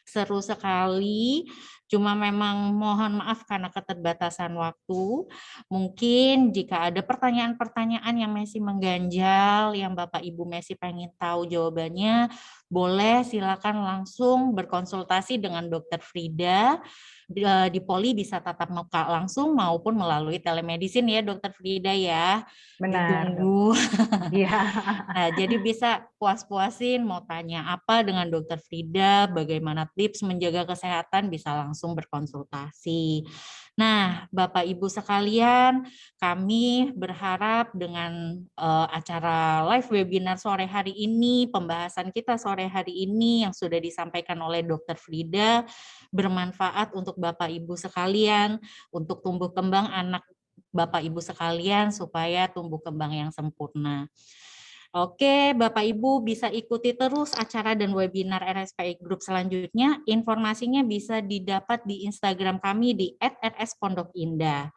Seru sekali. Cuma memang mohon maaf karena keterbatasan waktu. Mungkin jika ada pertanyaan-pertanyaan yang masih mengganjal, yang Bapak Ibu masih pengen tahu jawabannya, boleh silakan langsung berkonsultasi dengan Dokter Frida. Di Poli bisa tatap muka langsung maupun melalui telemedicine ya Dokter Frida ya. Benar, Dok. Ditunggu. Iya. Nah, jadi bisa puas-puasin mau tanya apa dengan Dokter Frida, bagaimana tips menjaga kesehatan, bisa langsung berkonsultasi. Nah, Bapak Ibu sekalian, kami berharap dengan acara live webinar sore hari ini, pembahasan kita sore hari ini yang sudah disampaikan oleh Dokter Frida bermanfaat untuk Bapak Ibu sekalian, untuk tumbuh kembang anak Bapak Ibu sekalian supaya tumbuh kembang yang sempurna. Oke, Bapak Ibu bisa ikuti terus acara dan webinar RSPI Group selanjutnya. Informasinya bisa didapat di Instagram kami di @rspondok-indah.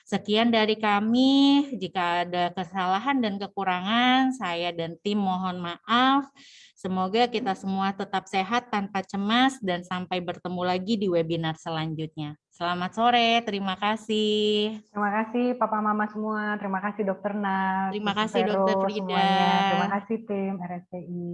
Sekian dari kami. Jika ada kesalahan dan kekurangan, saya dan tim mohon maaf. Semoga kita semua tetap sehat tanpa cemas dan sampai bertemu lagi di webinar selanjutnya. Selamat sore, terima kasih. Terima kasih Papa Mama semua. Terima kasih Dokter Nat, Terima Suster kasih Vero Dokter Frida. semuanya. Terima kasih tim RSPI.